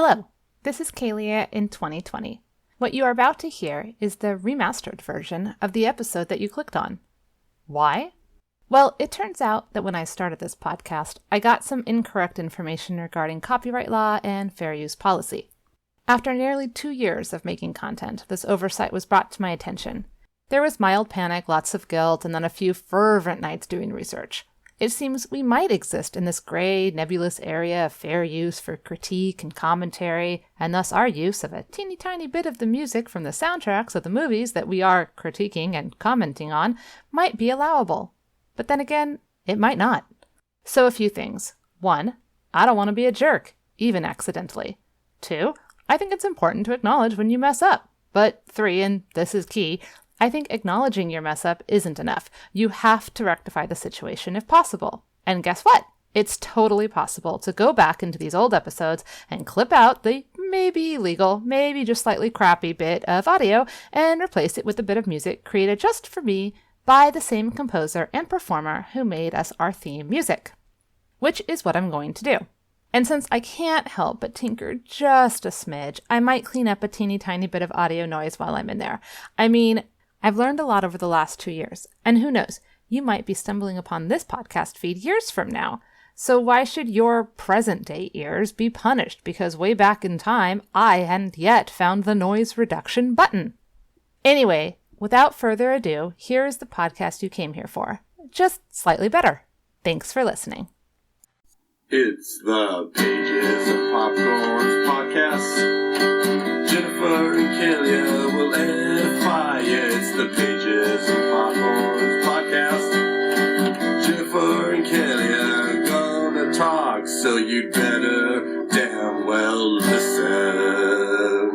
Hello, this is Kaylia in 2020. What you are about to hear is the remastered version of the episode that you clicked on. Why? Well, it turns out that when I started this podcast, I got some incorrect information regarding copyright law and fair use policy. After nearly 2 years of making content, this oversight was brought to my attention. There was mild panic, lots of guilt, and then a few fervent nights doing research. It seems we might exist in this gray, nebulous area of fair use for critique and commentary, and thus our use of a teeny tiny bit of the music from the soundtracks of the movies that we are critiquing and commenting on might be allowable. But then again, it might not. So a few things. 1, I don't want to be a jerk, even accidentally. 2, I think it's important to acknowledge when you mess up. But 3, and this is key, I think acknowledging your mess up isn't enough. You have to rectify the situation if possible. And guess what? It's totally possible to go back into these old episodes and clip out the maybe illegal, maybe just slightly crappy bit of audio and replace it with a bit of music created just for me by the same composer and performer who made us our theme music, which is what I'm going to do. And since I can't help but tinker just a smidge, I might clean up a teeny tiny bit of audio noise while I'm in there. I mean, I've learned a lot over the last 2 years, and who knows, you might be stumbling upon this podcast feed years from now. So why should your present-day ears be punished because way back in time, I hadn't yet found the noise reduction button? Anyway, without further ado, here is the podcast you came here for, just slightly better. Thanks for listening. It's the Pages of Popcorn's podcast. Jennifer and Kaylia will edify. It's the Pages of Popcorn's podcast. Jennifer and Kaylia are gonna talk, so you'd better damn well listen.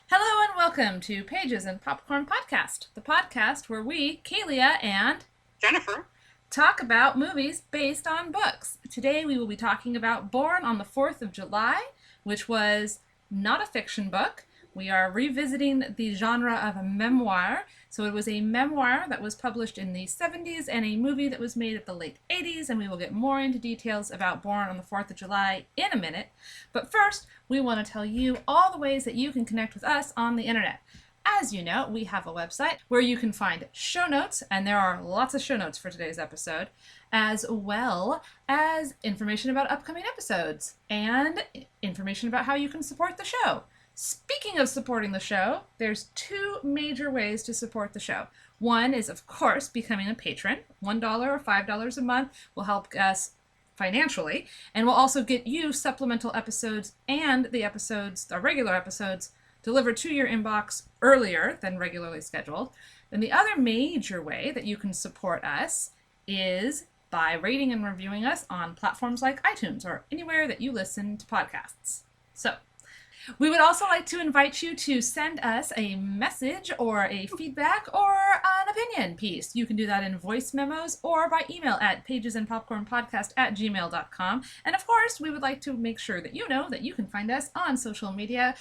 Hello and welcome to Pages and Popcorn Podcast, the podcast where we, Kaylia and Jennifer, talk about movies based on books. Today we will be talking about Born on the 4th of July, which was not a fiction book. We are revisiting the genre of a memoir. So it was a memoir that was published in the 70s and a movie that was made at the late 80s, and we will get more into details about Born on the 4th of July in a minute. But first, we want to tell you all the ways that you can connect with us on the internet. As you know, we have a website where you can find show notes, and there are lots of show notes for today's episode, as well as information about upcoming episodes and information about how you can support the show. Speaking of supporting the show, there's 2 major ways to support the show. One is, of course, becoming a patron. $1 or $5 a month will help us financially, and will also get you supplemental episodes and the regular episodes delivered to your inbox earlier than regularly scheduled. And the other major way that you can support us is by rating and reviewing us on platforms like iTunes or anywhere that you listen to podcasts. So, we would also like to invite you to send us a message or a feedback or an opinion piece. You can do that in voice memos or by email at pagesandpopcornpodcast@gmail.com. And of course, we would like to make sure that you know that you can find us on social media,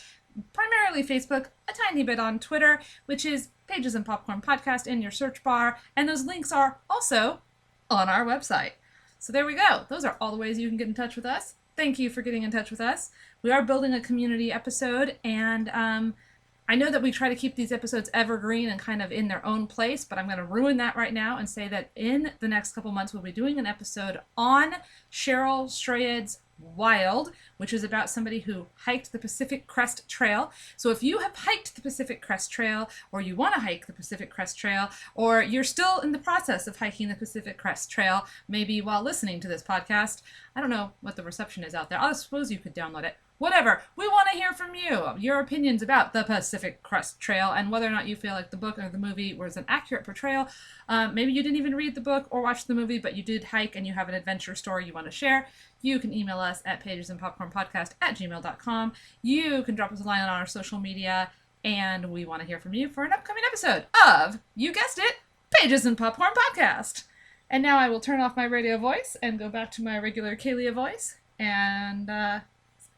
primarily Facebook, a tiny bit on Twitter, which is Pages and Popcorn Podcast in your search bar, and those links are also on our website. So there we go. Those are all the ways you can get in touch with us. Thank you for getting in touch with us. We are building a community episode, and I know that we try to keep these episodes evergreen and kind of in their own place, but I'm going to ruin that right now and say that in the next couple months we'll be doing an episode on Cheryl Strayed's Wild, which is about somebody who hiked the Pacific Crest Trail. So if you have hiked the Pacific Crest Trail, or you want to hike the Pacific Crest Trail, or you're still in the process of hiking the Pacific Crest Trail, maybe while listening to this podcast, I don't know what the reception is out there. I suppose you could download it. Whatever. We want to hear from you. Your opinions about the Pacific Crest Trail and whether or not you feel like the book or the movie was an accurate portrayal. Maybe you didn't even read the book or watch the movie, but you did hike and you have an adventure story you want to share. You can email us at pagesandpopcornpodcast@gmail.com. You can drop us a line on our social media, and we want to hear from you for an upcoming episode of, you guessed it, Pages and Popcorn Podcast. And now I will turn off my radio voice and go back to my regular Kaylia voice. And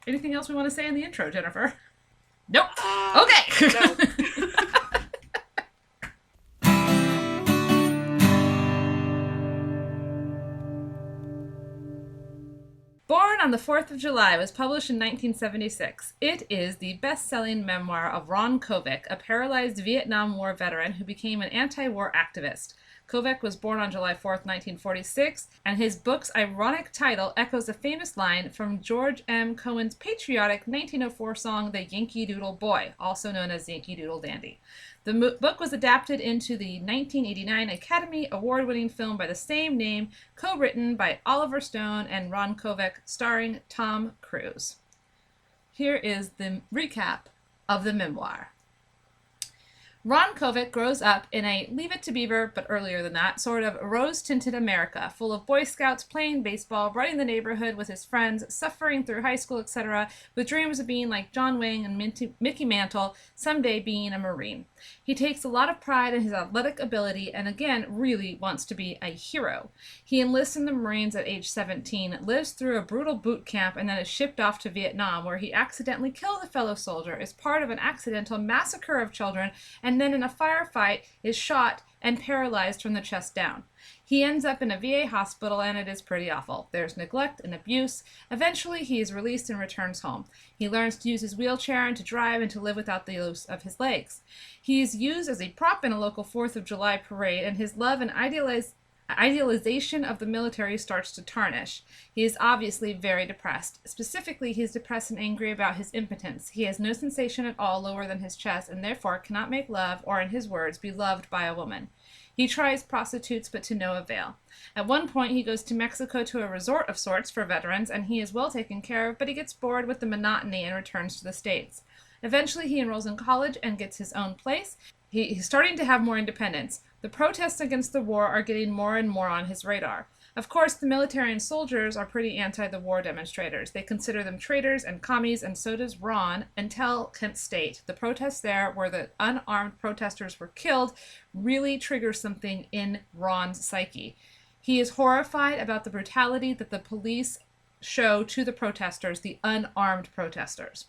anything else we want to say in the intro, Jennifer? Nope. Okay. No. Born Born on the 4th of July, was published in 1976. It is the best-selling memoir of Ron Kovic, a paralyzed Vietnam War veteran who became an anti-war activist. Kovic was born on July 4th, 1946, and his book's ironic title echoes a famous line from George M. Cohan's patriotic 1904 song, The Yankee Doodle Boy, also known as Yankee Doodle Dandy. The book was adapted into the 1989 Academy Award-winning film by the same name, co-written by Oliver Stone and Ron Kovic, starring Tom Cruise. Here is the recap of the memoir. Ron Kovic grows up in a Leave It to Beaver, but earlier than that, sort of rose-tinted America, full of Boy Scouts playing baseball, running the neighborhood with his friends, suffering through high school, etc., with dreams of being like John Wayne and Mickey Mantle, someday being a Marine. He takes a lot of pride in his athletic ability and again really wants to be a hero. He enlists in the Marines at age 17, lives through a brutal boot camp, and then is shipped off to Vietnam, where he accidentally kills a fellow soldier, is part of an accidental massacre of children, and then in a firefight is shot and paralyzed from the chest down. He ends up in a VA hospital and it is pretty awful. There's neglect and abuse. Eventually he is released and returns home. He learns to use his wheelchair and to drive and to live without the use of his legs. He is used as a prop in a local 4th of July parade, and his love and idealization of the military starts to tarnish. He is obviously very depressed. Specifically, he is depressed and angry about his impotence. He has no sensation at all lower than his chest and therefore cannot make love or, in his words, be loved by a woman. He tries prostitutes, but to no avail. At one point, he goes to Mexico to a resort of sorts for veterans, and he is well taken care of, but he gets bored with the monotony and returns to the States. Eventually, he enrolls in college and gets his own place. He's starting to have more independence. The protests against the war are getting more and more on his radar. Of course, the military and soldiers are pretty anti-the war demonstrators. They consider them traitors and commies, and so does Ron, until Kent State. The protests there, where the unarmed protesters were killed, really trigger something in Ron's psyche. He is horrified about the brutality that the police show to the protesters, the unarmed protesters.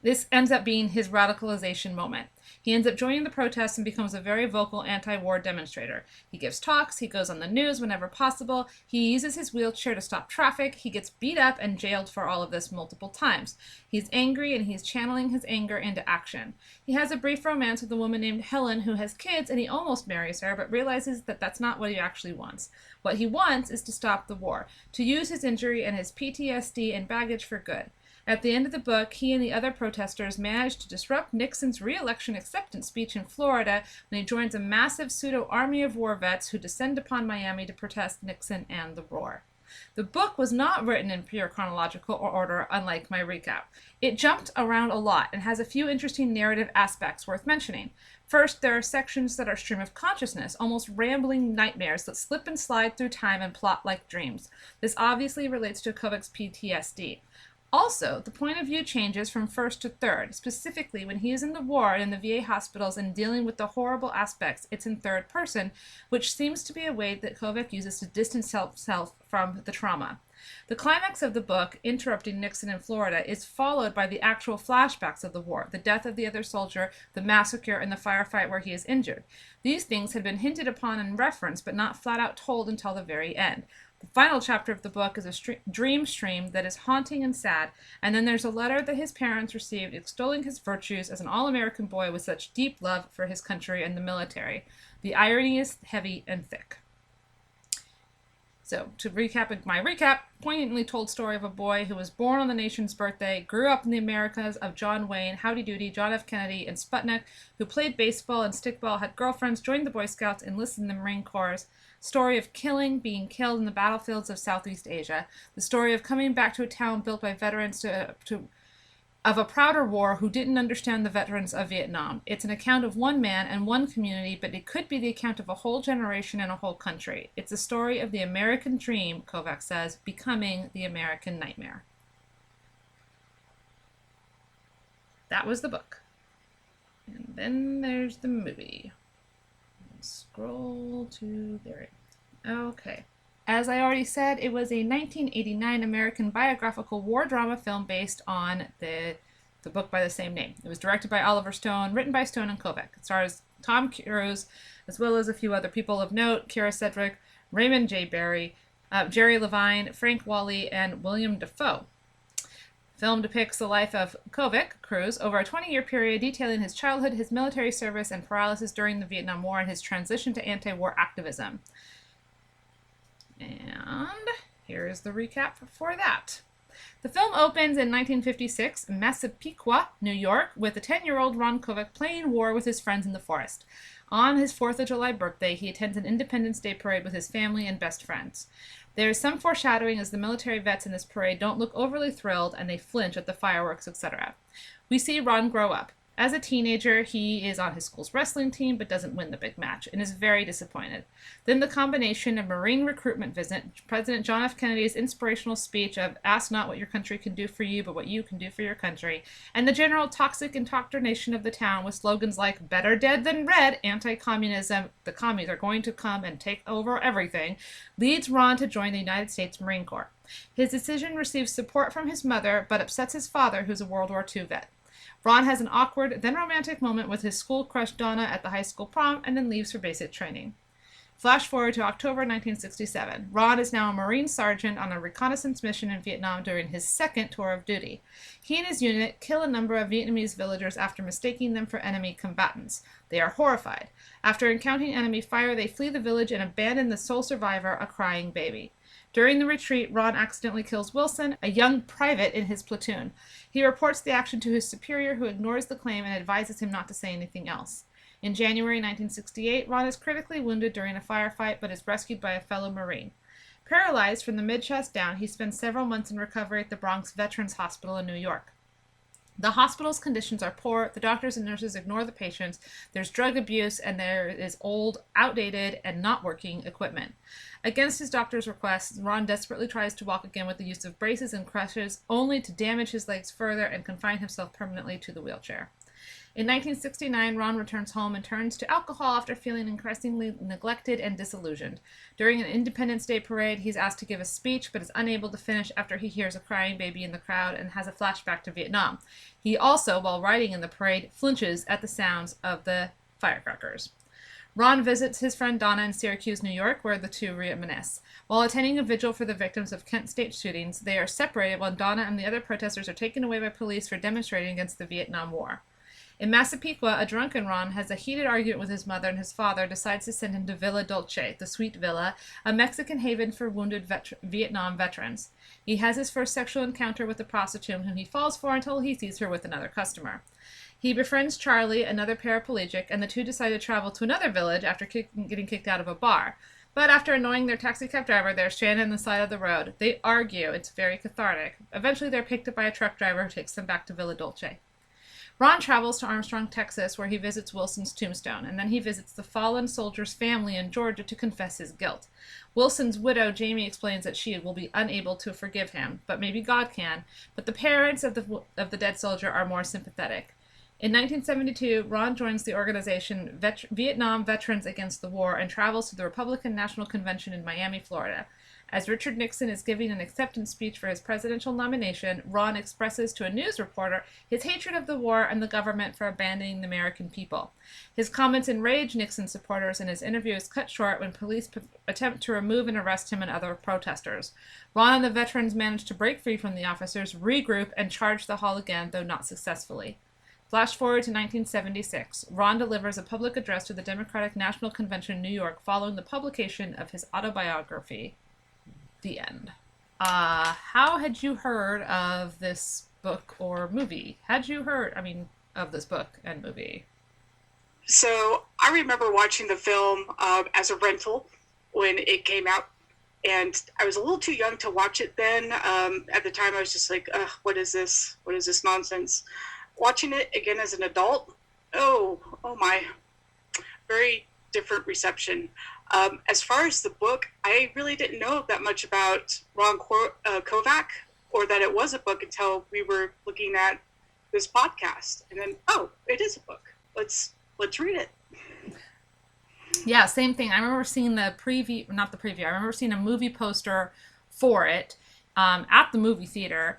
This ends up being his radicalization moment. He ends up joining the protests and becomes a very vocal anti-war demonstrator. He gives talks, he goes on the news whenever possible, he uses his wheelchair to stop traffic, he gets beat up and jailed for all of this multiple times. He's angry and he's channeling his anger into action. He has a brief romance with a woman named Helen who has kids, and he almost marries her, but realizes that that's not what he actually wants. What he wants is to stop the war, to use his injury and his PTSD and baggage for good. At the end of the book, he and the other protesters manage to disrupt Nixon's re-election acceptance speech in Florida when he joins a massive pseudo-army of war vets who descend upon Miami to protest Nixon and the war. The book was not written in pure chronological order, unlike my recap. It jumped around a lot and has a few interesting narrative aspects worth mentioning. First, there are sections that are stream of consciousness, almost rambling nightmares that slip and slide through time and plot like dreams. This obviously relates to Kovic's PTSD. Also, the point of view changes from first to third. Specifically, when he is in the war and in the VA hospitals and dealing with the horrible aspects, it's in third person, which seems to be a way that Kovic uses to distance himself from the trauma. The climax of the book, interrupting Nixon in Florida, is followed by the actual flashbacks of the war, the death of the other soldier, the massacre, and the firefight where he is injured. These things had been hinted upon and referenced, but not flat out told until the very end. The final chapter of the book is a dream stream that is haunting and sad, and then there's a letter that his parents received extolling his virtues as an all-American boy with such deep love for his country and the military. The irony is heavy and thick. So, to recap my recap, poignantly told story of a boy who was born on the nation's birthday, grew up in the Americas of John Wayne, Howdy Doody, John F. Kennedy, and Sputnik, who played baseball and stickball, had girlfriends, joined the Boy Scouts, enlisted in the Marine Corps. Story of being killed in the battlefields of Southeast Asia. The story of coming back to a town built by veterans of a prouder war who didn't understand the veterans of Vietnam. It's an account of one man and one community, but it could be the account of a whole generation and a whole country. It's a story of the American dream, Kovac says, becoming the American nightmare. That was the book. And then there's the movie. Scroll to there. Okay. As I already said, it was a 1989 American biographical war drama film based on the book by the same name. It was directed by Oliver Stone, written by Stone and Kovac. It stars Tom Cruise, as well as a few other people of note, Kira Sedgwick, Raymond J. Barry, Jerry Levine, Frank Wally, and William Dafoe. The film depicts the life of Kovic Cruz over a 20-year period, detailing his childhood, his military service, and paralysis during the Vietnam War, and his transition to anti-war activism. And here's the recap for that. The film opens in 1956 in Massapequa, New York, with a 10-year-old Ron Kovic playing war with his friends in the forest. On his 4th of July birthday, he attends an Independence Day parade with his family and best friends. There is some foreshadowing as the military vets in this parade don't look overly thrilled and they flinch at the fireworks, etc. We see Ron grow up. As a teenager, he is on his school's wrestling team but doesn't win the big match and is very disappointed. Then the combination of Marine recruitment visit, President John F. Kennedy's inspirational speech of "Ask not what your country can do for you, but what you can do for your country," and the general toxic indoctrination of the town with slogans like "Better dead than red," anti-communism, "The commies are going to come and take over everything," leads Ron to join the United States Marine Corps. His decision receives support from his mother, but upsets his father, who's a World War II vet. Ron has an awkward, then romantic moment with his school crush Donna at the high school prom, and then leaves for basic training. Flash forward to October 1967. Ron is now a Marine sergeant on a reconnaissance mission in Vietnam during his second tour of duty. He and his unit kill a number of Vietnamese villagers after mistaking them for enemy combatants. They are horrified. After encountering enemy fire, they flee the village and abandon the sole survivor, a crying baby. During the retreat, Ron accidentally kills Wilson, a young private in his platoon. He reports the action to his superior, who ignores the claim and advises him not to say anything else. In January 1968, Ron is critically wounded during a firefight, but is rescued by a fellow Marine. Paralyzed from the mid-chest down, he spends several months in recovery at the Bronx Veterans Hospital in New York. The hospital's conditions are poor, the doctors and nurses ignore the patients, there's drug abuse, and there is old, outdated, and not working equipment. Against his doctor's requests, Ron desperately tries to walk again with the use of braces and crutches, only to damage his legs further and confine himself permanently to the wheelchair. In 1969, Ron returns home and turns to alcohol after feeling increasingly neglected and disillusioned. During an Independence Day parade, he's asked to give a speech, but is unable to finish after he hears a crying baby in the crowd and has a flashback to Vietnam. He also, while riding in the parade, flinches at the sounds of the firecrackers. Ron visits his friend Donna in Syracuse, New York, where the two reminisce. While attending a vigil for the victims of Kent State shootings, they are separated when Donna and the other protesters are taken away by police for demonstrating against the Vietnam War. In Massapequa, a drunken Ron has a heated argument with his mother, and his father decides to send him to Villa Dolce, the Sweet Villa, a Mexican haven for wounded Vietnam veterans. He has his first sexual encounter with the prostitute, whom he falls for until he sees her with another customer. He befriends Charlie, another paraplegic, and the two decide to travel to another village after getting kicked out of a bar. But after annoying their taxicab driver, they're stranded on the side of the road. They argue. It's very cathartic. Eventually, they're picked up by a truck driver who takes them back to Villa Dolce. Ron travels to Armstrong, Texas, where he visits Wilson's tombstone, and then he visits the fallen soldier's family in Georgia to confess his guilt. Wilson's widow, Jamie, explains that she will be unable to forgive him, but maybe God can, but the parents of the dead soldier are more sympathetic. In 1972, Ron joins the organization Vietnam Veterans Against the War and travels to the Republican National Convention in Miami, Florida. As Richard Nixon is giving an acceptance speech for his presidential nomination, Ron expresses to a news reporter his hatred of the war and the government for abandoning the American people. His comments enrage Nixon supporters, and his interview is cut short when police attempt to remove and arrest him and other protesters. Ron and the veterans manage to break free from the officers, regroup, and charge the hall again, though not successfully. Flash forward to 1976. Ron delivers a public address to the Democratic National Convention in New York following the publication of his autobiography. The end. How had you heard of this book or movie? Had you heard, of this book and movie? So I remember watching the film as a rental when it came out, and I was a little too young to watch it then. At the time, I was just like, what is this? What is this nonsense? Watching it again as an adult, oh my, very different reception. As far as the book, I really didn't know that much about Ron Kovac, or that it was a book until we were looking at this podcast. And then, it is a book. Let's read it. Yeah, same thing. I remember seeing I remember seeing a movie poster for it at the movie theater.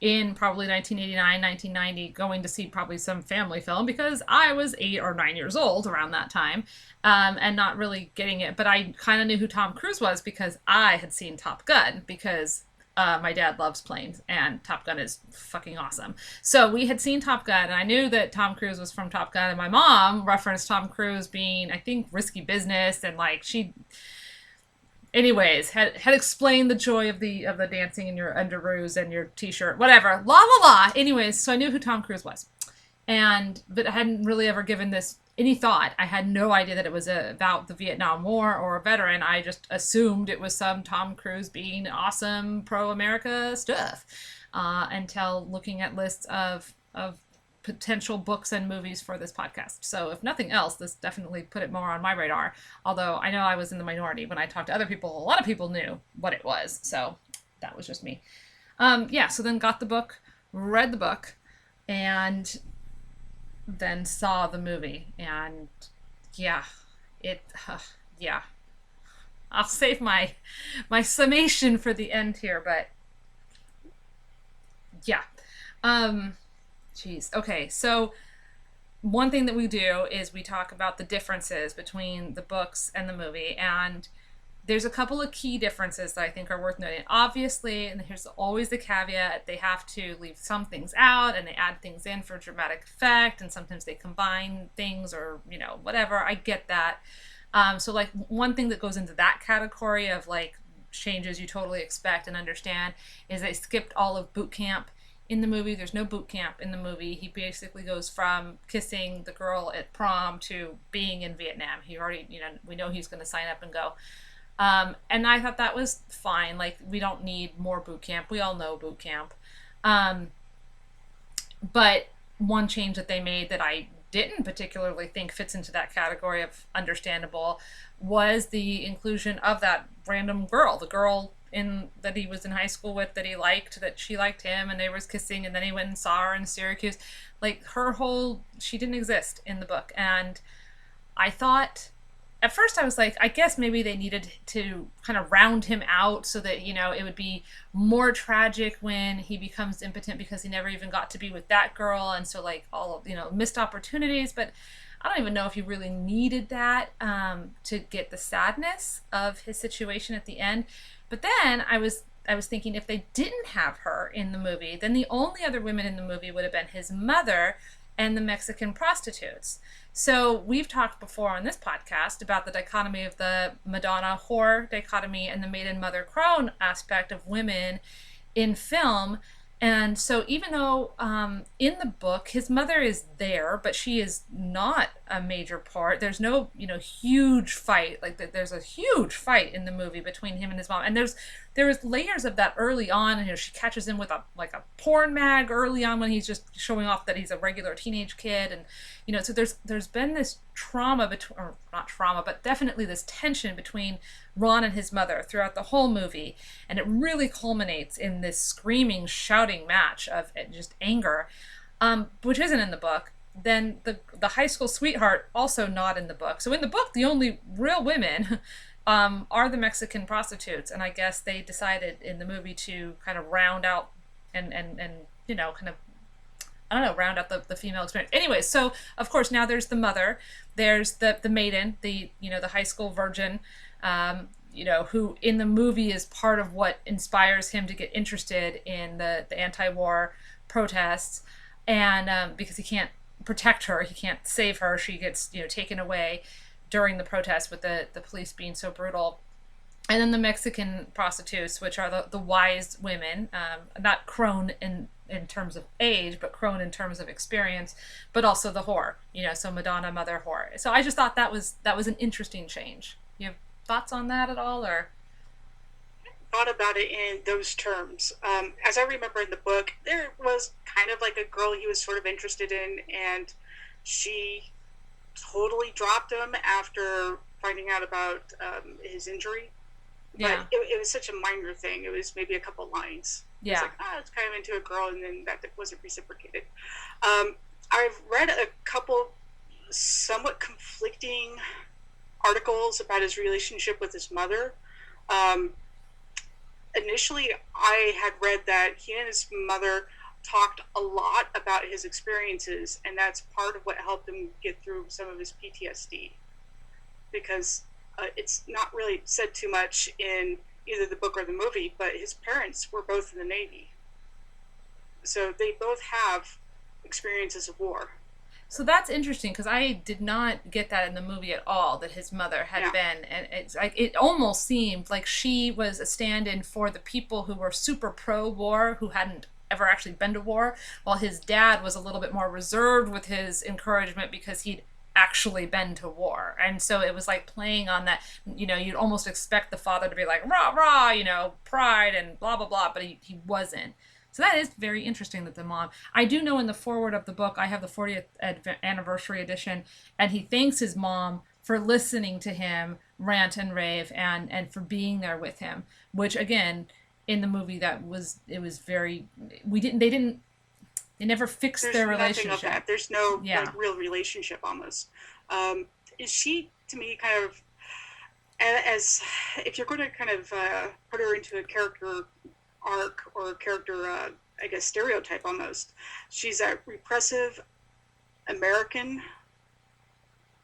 in probably 1989, 1990, going to see probably some family film because I was 8 or 9 years old around that time, and not really getting it. But I kind of knew who Tom Cruise was because I had seen Top Gun because my dad loves planes and Top Gun is fucking awesome. So we had seen Top Gun and I knew that Tom Cruise was from Top Gun, and my mom referenced Tom Cruise being, I think, Risky Business, and like she anyways, had explained the joy of the dancing in your underoos and your t-shirt, whatever, la la la. Anyways, so I knew who Tom Cruise was, but I hadn't really ever given this any thought. I had no idea that it was about the Vietnam War or a veteran. I just assumed it was some Tom Cruise being awesome pro-America stuff, until looking at lists of potential books and movies for this podcast. So if nothing else, this definitely put it more on my radar. Although I know I was in the minority. When I talked to other people, a lot of people knew what it was. So that was just me. So then got the book, read the book, and then saw the movie. And yeah, I'll save my summation for the end here, but yeah. Jeez. Okay, so one thing that we do is we talk about the differences between the books and the movie, and there's a couple of key differences that I think are worth noting. Obviously, and here's always the caveat, they have to leave some things out and they add things in for dramatic effect, and sometimes they combine things or, whatever. I get that. So like one thing that goes into that category of like changes you totally expect and understand is they skipped all of boot camp. In the movie, there's no boot camp in the movie. He basically goes from kissing the girl at prom to being in Vietnam. He already, we know he's going to sign up and go. And I thought that was fine. Like, we don't need more boot camp. We all know boot camp. But one change that they made that I didn't particularly think fits into that category of understandable was the inclusion of that random girl, the girl that he was in high school with, that he liked, that she liked him, and they was kissing, and then he went and saw her in Syracuse. Like, she didn't exist in the book. And I thought, at first I was like, I guess maybe they needed to kind of round him out so that, it would be more tragic when he becomes impotent because he never even got to be with that girl, and so like all of, missed opportunities. But I don't even know if you really needed that to get the sadness of his situation at the end. But then I was thinking, if they didn't have her in the movie, then the only other women in the movie would have been his mother and the Mexican prostitutes. So we've talked before on this podcast about the dichotomy of the Madonna whore dichotomy and the maiden mother crone aspect of women in film. And so even though in the book his mother is there, but she is not a major part, there's no huge fight. Like, there's a huge fight in the movie between him and his mom, and there was layers of that early on. And she catches him with a porn mag early on when he's just showing off that he's a regular teenage kid, and so there's been this trauma or not trauma, but definitely this tension between Ron and his mother throughout the whole movie, and it really culminates in this screaming, shouting match of just anger, which isn't in the book. Then the high school sweetheart, also not in the book. So in the book, the only real women are the Mexican prostitutes, and I guess they decided in the movie to kind of round out and kind of, I don't know, round out the female experience. Anyway, so of course now there's the mother, there's the maiden, the high school virgin, who in the movie is part of what inspires him to get interested in the anti-war protests, and because he can't protect her, he can't save her, she gets taken away during the protest with the police being so brutal. And then the Mexican prostitutes, which are the wise women, not crone in terms of age, but crone in terms of experience, but also the whore, so Madonna, mother, whore. So I just thought that was an interesting change. You have thoughts on that at all, or? Thought about it in those terms. As I remember in the book, there was kind of like a girl he was sort of interested in, and she totally dropped him after finding out about his injury. Yeah. But it was such a minor thing. It was maybe a couple lines. Yeah. It's like, it's kind of into a girl, and then that wasn't reciprocated. I've read a couple somewhat conflicting articles about his relationship with his mother. initially I had read that he and his mother talked a lot about his experiences, and that's part of what helped him get through some of his PTSD, because it's not really said too much in either the book or the movie, but his parents were both in the Navy, so they both have experiences of war. So that's interesting, because I did not get that in the movie at all, that his mother had been, and it's like, it almost seemed like she was a stand-in for the people who were super pro-war, who hadn't ever actually been to war, while his dad was a little bit more reserved with his encouragement because he'd actually been to war. And so it was like playing on that, you'd almost expect the father to be like, rah, rah, pride and blah, blah, blah, but he wasn't. So that is very interesting that the mom, I do know in the foreword of the book, I have the 40th anniversary edition, and he thanks his mom for listening to him rant and rave and for being there with him, which again, in the movie they never fixed their relationship. Nothing of that. There's no real relationship almost. Is she, to me, kind of, as if you're going to kind of put her into a character arc or character, I guess, stereotype almost, she's a repressive American,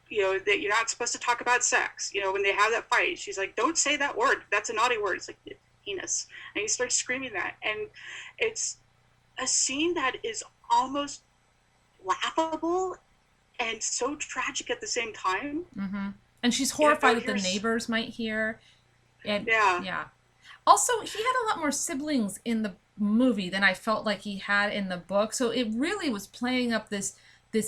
that you're not supposed to talk about sex. When they have that fight, she's like, don't say that word. That's a naughty word. It's like, penis. And he starts screaming that. And it's a scene that is almost laughable and so tragic at the same time. Mm-hmm. And she's horrified that the neighbors might hear. And, yeah. Also, he had a lot more siblings in the movie than I felt like he had in the book. So it really was playing up this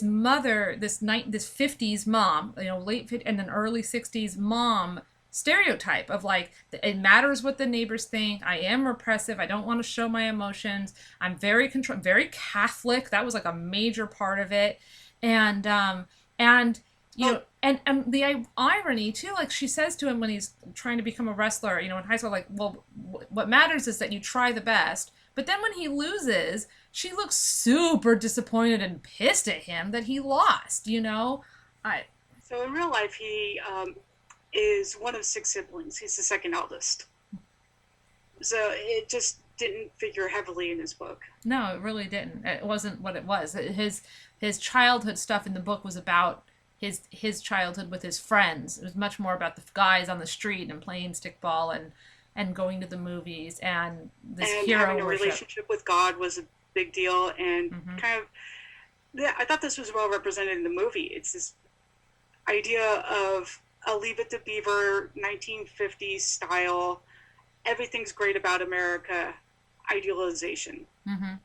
mother, this 50s mom, late 50s and then early 60s mom stereotype of like, it matters what the neighbors think. I am repressive. I don't want to show my emotions. I'm very very Catholic. That was like a major part of it. And the irony too, like she says to him when he's trying to become a wrestler, in high school, like, well, what matters is that you try the best. But then when he loses, she looks super disappointed and pissed at him that he lost, So in real life, he is one of 6 siblings. He's the second eldest. So it just didn't figure heavily in his book. No, it really didn't. It wasn't what it was. His childhood stuff in the book was about his childhood with his friends. It was much more about the guys on the street and playing stickball and going to the movies and this hero having a worship. Relationship with God was a big deal, and kind of, I thought this was well represented in the movie. It's this idea of a Leave It to Beaver 1950s style, everything's great about America idealization. Mm-hmm.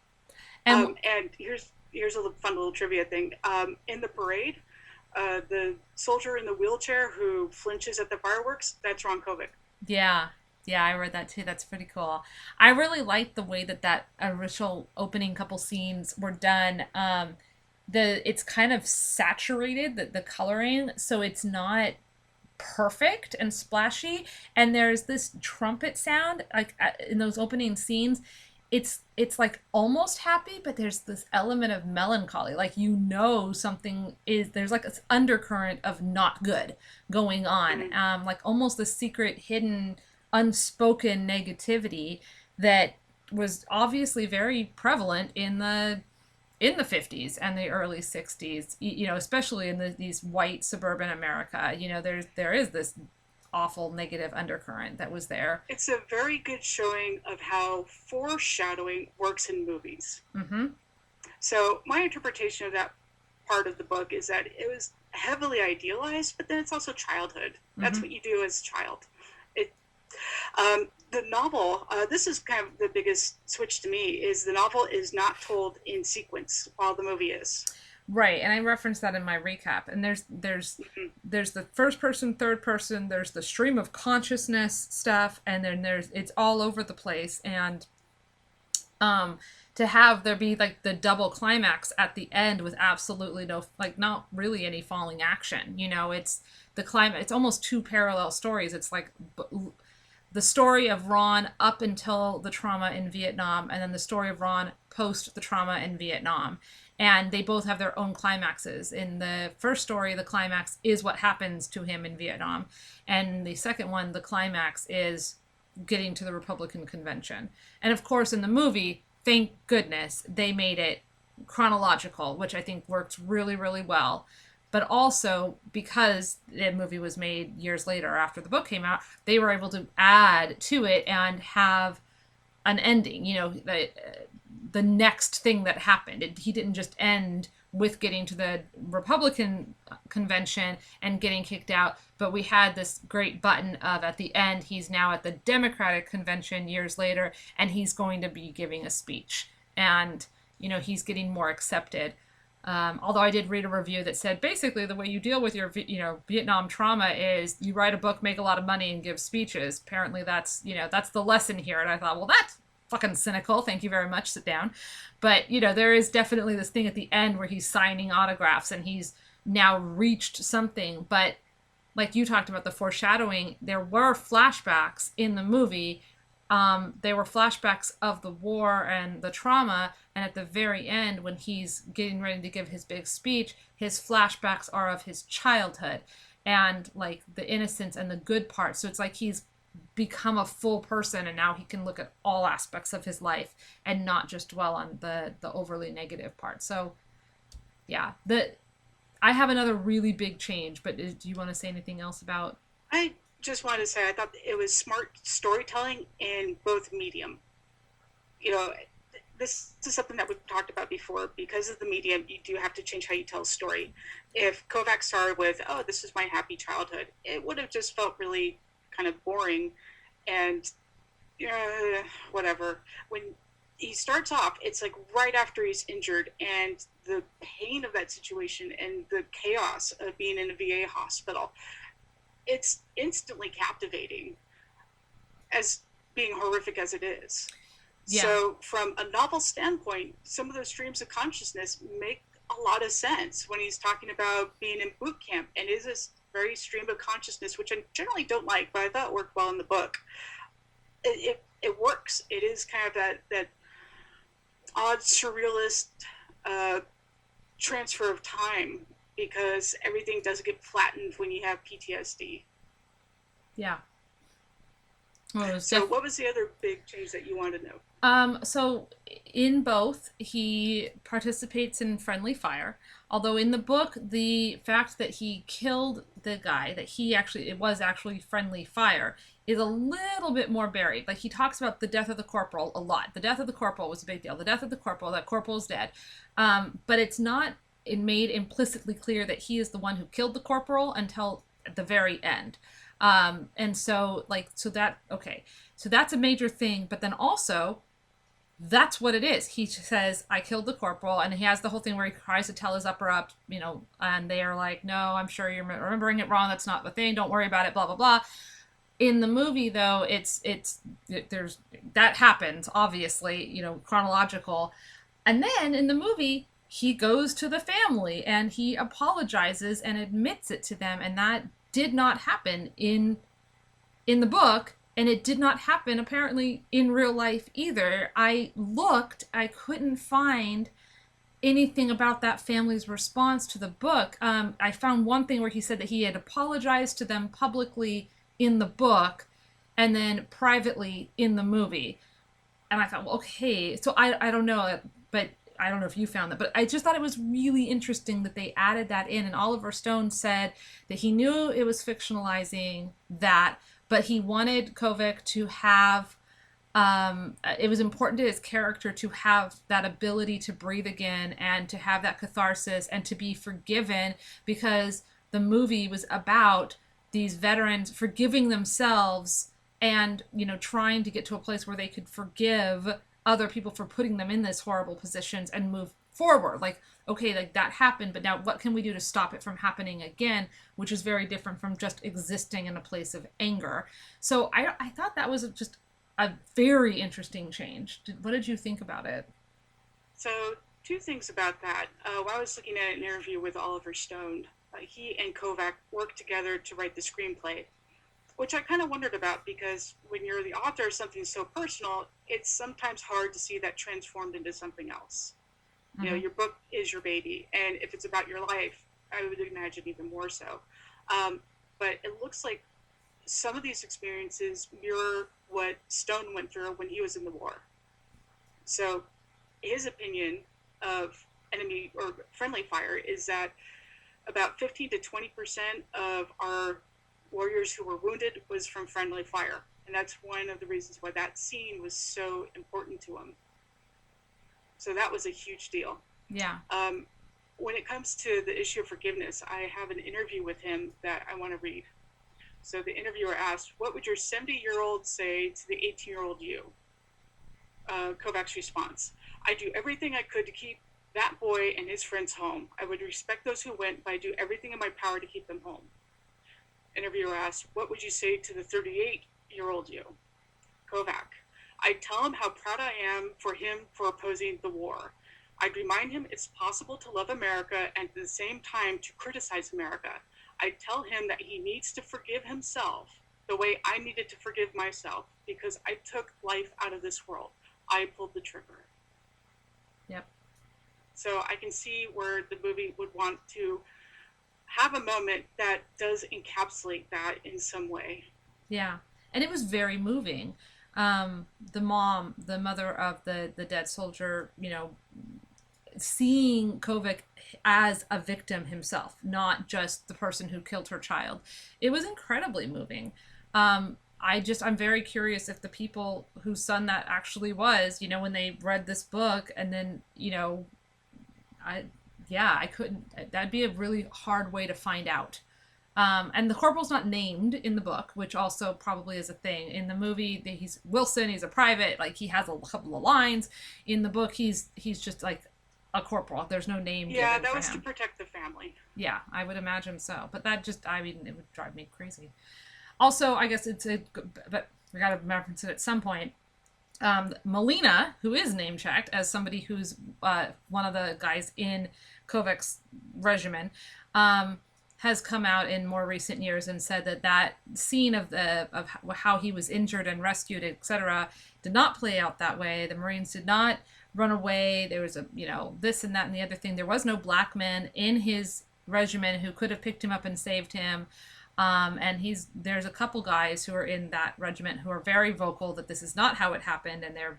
And here's a fun little trivia thing. In the parade, the soldier in the wheelchair who flinches at the fireworks, that's Ron Kovic. Yeah, I read that too. That's pretty cool. I really liked the way that initial opening couple scenes were done. It's kind of saturated, the coloring, so it's not perfect and splashy. And there's this trumpet sound like in those opening scenes. It's like almost happy, but there's this element of melancholy. Like, something there's like this undercurrent of not good going on. Mm-hmm. Like almost the secret, hidden, unspoken negativity that was obviously very prevalent in the 50s and the early 60s, especially in these white suburban America. There is this awful negative undercurrent that was there. It's a very good showing of how foreshadowing works in movies. Mm-hmm. So my interpretation of that part of the book is that it was heavily idealized, but then it's also childhood. That's what you do as a child. The novel, this is kind of the biggest switch to me, is the novel is not told in sequence while the movie is. Right, and I referenced that in my recap. And there's the first person, third person, there's the stream of consciousness stuff, and then it's all over the place. And to have there be like the double climax at the end with absolutely not really any falling action. It's the climax. It's almost 2 parallel stories. It's like the story of Ron up until the trauma in Vietnam, and then the story of Ron post the trauma in Vietnam. And they both have their own climaxes. In the first story, the climax is what happens to him in Vietnam. And the second one, the climax is getting to the Republican convention. And of course, in the movie, thank goodness, they made it chronological, which I think works really, really well. But also, because the movie was made years later after the book came out, they were able to add to it and have an ending, the next thing that happened. He didn't just end with getting to the Republican convention and getting kicked out, but we had this great button of, at the end, he's now at the Democratic convention years later, and he's going to be giving a speech. And, he's getting more accepted. Although I did read a review that said basically the way you deal with your Vietnam trauma is you write a book, make a lot of money, and give speeches. Apparently that's the lesson here. And I thought, well, that's fucking cynical. Thank you very much. Sit down. But there is definitely this thing at the end where he's signing autographs and he's now reached something. But like you talked about the foreshadowing, there were flashbacks in the movie. They were flashbacks of the war and the trauma, and at the very end, when he's getting ready to give his big speech, his flashbacks are of his childhood and like the innocence and the good parts. So it's like he's become a full person, and now he can look at all aspects of his life and not just dwell on the overly negative part. So yeah, I have another really big change, but do you want to say anything else about? I just wanted to say I thought it was smart storytelling in both medium. This is something that we've talked about before. Because of the medium, you do have to change how you tell a story. If Kovac started with, oh, this is my happy childhood, it would have just felt really kind of boring and whatever. When he starts off, it's like right after he's injured, and the pain of that situation and the chaos of being in a VA hospital, it's instantly captivating, as being horrific as it is. Yeah. So from a novel standpoint, some of those streams of consciousness make a lot of sense when he's talking about being in boot camp, and is this very stream of consciousness, which I generally don't like, but I thought worked well in the book. It works. It is kind of that odd surrealist transfer of time, because everything does get flattened when you have PTSD. Yeah. So what was the other big change that you wanted to know? So in both, he participates in friendly fire. Although in the book, the fact that he killed the guy, that it was actually friendly fire, is a little bit more buried. Like, he talks about the death of the corporal a lot. The death of the corporal was a big deal. The death of the corporal, that corporal's dead. But it's not made implicitly clear that he is the one who killed the corporal until the very end. So that's a major thing. But then also, that's what it is. He says, I killed the corporal, and he has the whole thing where he tries to tell his upper up, and they are like, no, I'm sure you're remembering it wrong. That's not the thing. Don't worry about it, blah, blah, blah. In the movie, though, there's that happens, obviously, chronological. And then in the movie, he goes to the family and he apologizes and admits it to them. And that did not happen in the book. And it did not happen, apparently, in real life either. I couldn't find anything about that family's response to the book. I found one thing where he said that he had apologized to them publicly in the book and then privately in the movie. And I thought, well, okay. So I don't know, but I don't know if you found that, but I just thought it was really interesting that they added that in. And Oliver Stone said that he knew it was fictionalizing that, but he wanted Kovac to have, it was important to his character to have that ability to breathe again and to have that catharsis and to be forgiven, because the movie was about these veterans forgiving themselves and, trying to get to a place where they could forgive other people for putting them in these horrible positions and move forward. Like, okay, like that happened, but now what can we do to stop it from happening again? Which is very different from just existing in a place of anger. So I thought that was just a very interesting change. What did you think about it? So two things about that. While I was looking at an interview with Oliver Stone, he and Kovac worked together to write the screenplay, which I kind of wondered about, because when you're the author of something so personal, it's sometimes hard to see that transformed into something else. Mm-hmm. Your book is your baby, and if it's about your life, I would imagine even more so. But it looks like some of these experiences mirror what Stone went through when he was in the war. So his opinion of enemy or friendly fire is that about 15 to 20% of our warriors who were wounded was from friendly fire. And that's one of the reasons why that scene was so important to him. So that was a huge deal. Yeah. When it comes to the issue of forgiveness, I have an interview with him that I want to read. So the interviewer asked, what would your 70-year-old say to the 18-year-old you? Kovac's response, I do everything I could to keep that boy and his friends home. I would respect those who went, but I do everything in my power to keep them home. Interviewer asked, what would you say to the 38-year-old you? Kovac, I'd tell him how proud I am for him for opposing the war. I'd remind him it's possible to love America and at the same time to criticize America. I'd tell him that he needs to forgive himself the way I needed to forgive myself because I took life out of this world. I pulled the trigger. Yep. So I can see where the movie would want to have a moment that does encapsulate that in some way. Yeah. And it was very moving. The mother of the dead soldier, you know, seeing Kovac as a victim himself, not just the person who killed her child. It was incredibly moving. I'm very curious if the people whose son that actually was, you know, when they read this book and then, you know, I couldn't, that'd be a really hard way to find out. And the corporal's not named in the book, which also probably is a thing. In the movie, he's Wilson, he's a private, like he has a couple of lines. In the book, he's just like a corporal. There's no name. Yeah, given that for was him. to protect the family. Yeah, I would imagine so. But that just, I mean, it would drive me crazy. Also, I guess but we got to reference it at some point. Melina, who is name checked as somebody who's one of the guys in Kovac's regimen, has come out in more recent years and said that scene of how he was injured and rescued, etc., did not play out that way. The Marines did not run away. There was this and that and the other thing. There was no black man in his regiment who could have picked him up and saved him. And there's a couple guys who are in that regiment who are very vocal that this is not how it happened, and they're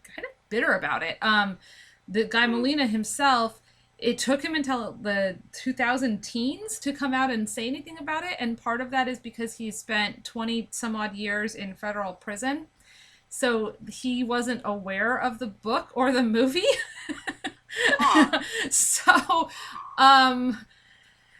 kind of bitter about it. The guy Melina himself, it took him until the 2000 teens to come out and say anything about it, and part of that is because he spent 20 some odd years in federal prison, so he wasn't aware of the book or the movie. So,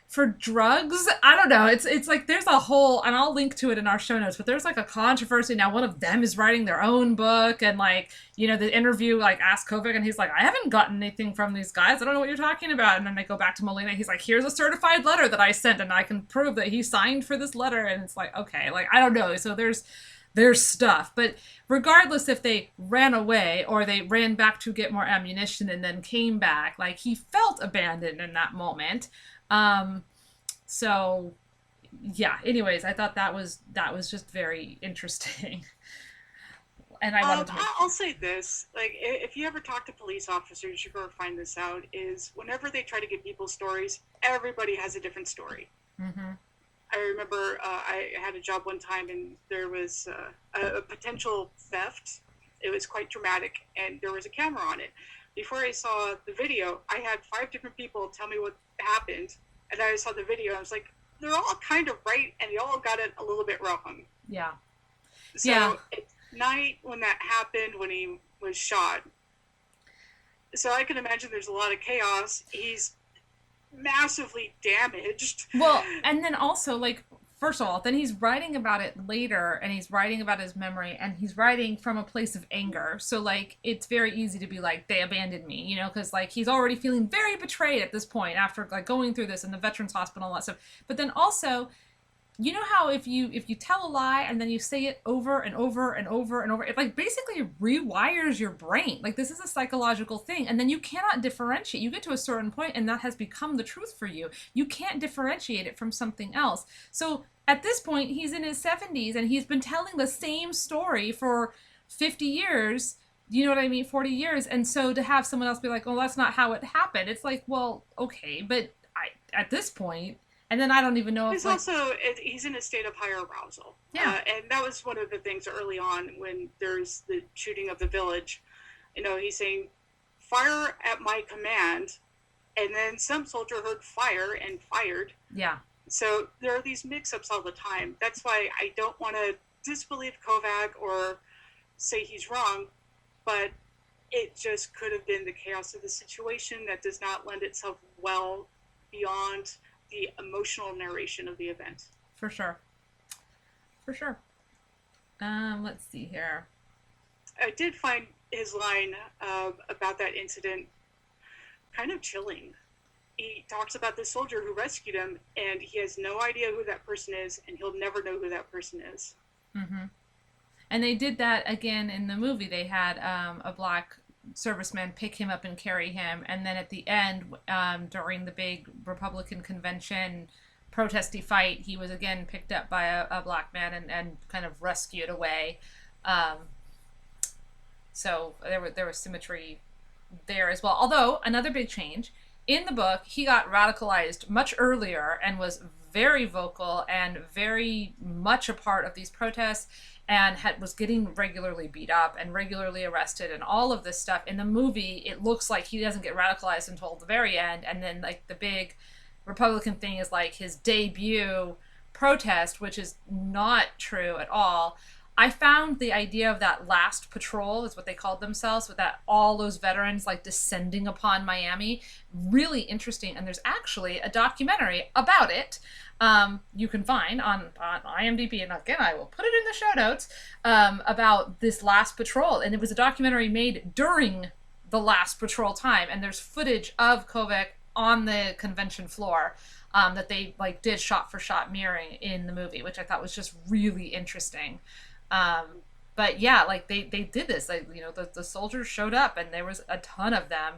for drugs, I don't know. It's like there's a whole, and I'll link to it in our show notes, but there's like a controversy now. One of them is writing their own book, and like, you know, the interview like asked Kovac, and he's like, I haven't gotten anything from these guys. I don't know what you're talking about. And then they go back to Melina. He's like, here's a certified letter that I sent, and I can prove that he signed for this letter. And it's like, okay, like I don't know. So there's stuff, but regardless if they ran away or they ran back to get more ammunition and then came back, like he felt abandoned in that moment. So yeah, anyways, I thought that was just very interesting. And I wanted to I'll say this, like, if you ever talk to police officers, you're going to find this out, is whenever they try to get people's stories, everybody has a different story. Mm-hmm. I remember I had a job one time, and there was a potential theft. It was quite dramatic, and there was a camera on it. Before I saw the video, I had 5 different people tell me what happened, and I saw the video, and I was like, they're all kind of right, and they all got it a little bit wrong. Yeah. So at night when that happened, when he was shot, so I can imagine there's a lot of chaos. He's massively damaged. Well, and then also, like, first of all, then he's writing about it later, and he's writing about his memory, and he's writing from a place of anger. So, like, it's very easy to be like, they abandoned me, you know, because, like, he's already feeling very betrayed at this point after, like, going through this in the Veterans Hospital and all that stuff. But then also, you know how if you tell a lie and then you say it over and over and over and over, it like basically rewires your brain. Like, this is a psychological thing, and then you cannot differentiate. You get to a certain point and that has become the truth for you. You can't differentiate it from something else. So at this point, he's in his 70s and he's been telling the same story for 50 years, you know what I mean, 40 years. And so to have someone else be like, oh, that's not how it happened. It's like, well, okay, but at this point, And then I don't even know he's if also he's in a state of higher arousal. Yeah. And that was one of the things early on when there's the shooting of the village. You know, he's saying, "Fire at my command," and then some soldier heard fire and fired. Yeah. So there are these mix-ups all the time. That's why I don't want to disbelieve Kovac or say he's wrong, but it just could have been the chaos of the situation that does not lend itself well beyond the emotional narration of the event. For sure. Let's see here. I did find his line about that incident kind of chilling. He talks about the soldier who rescued him, and he has no idea who that person is, and he'll never know who that person is. Mm-hmm. And they did that again in the movie. They had a black serviceman pick him up and carry him, and then at the end, during the big Republican convention protesty fight, he was again picked up by a black man and kind of rescued away. So there was symmetry there as well. Although another big change in the book, he got radicalized much earlier and was very vocal and very much a part of these protests, and was getting regularly beat up and regularly arrested and all of this stuff. In the movie, it looks like he doesn't get radicalized until the very end, and then like the big Republican thing is like his debut protest, which is not true at all. I found the idea of that last patrol, is what they called themselves, with that all those veterans like descending upon Miami, really interesting. And there's actually a documentary about it you can find on IMDb. And again, I will put it in the show notes about this last patrol. And it was a documentary made during the last patrol time. And there's footage of Kovac on the convention floor that they like did shot for shot mirroring in the movie, which I thought was just really interesting. But yeah, like they did this, like, you know, the soldiers showed up and there was a ton of them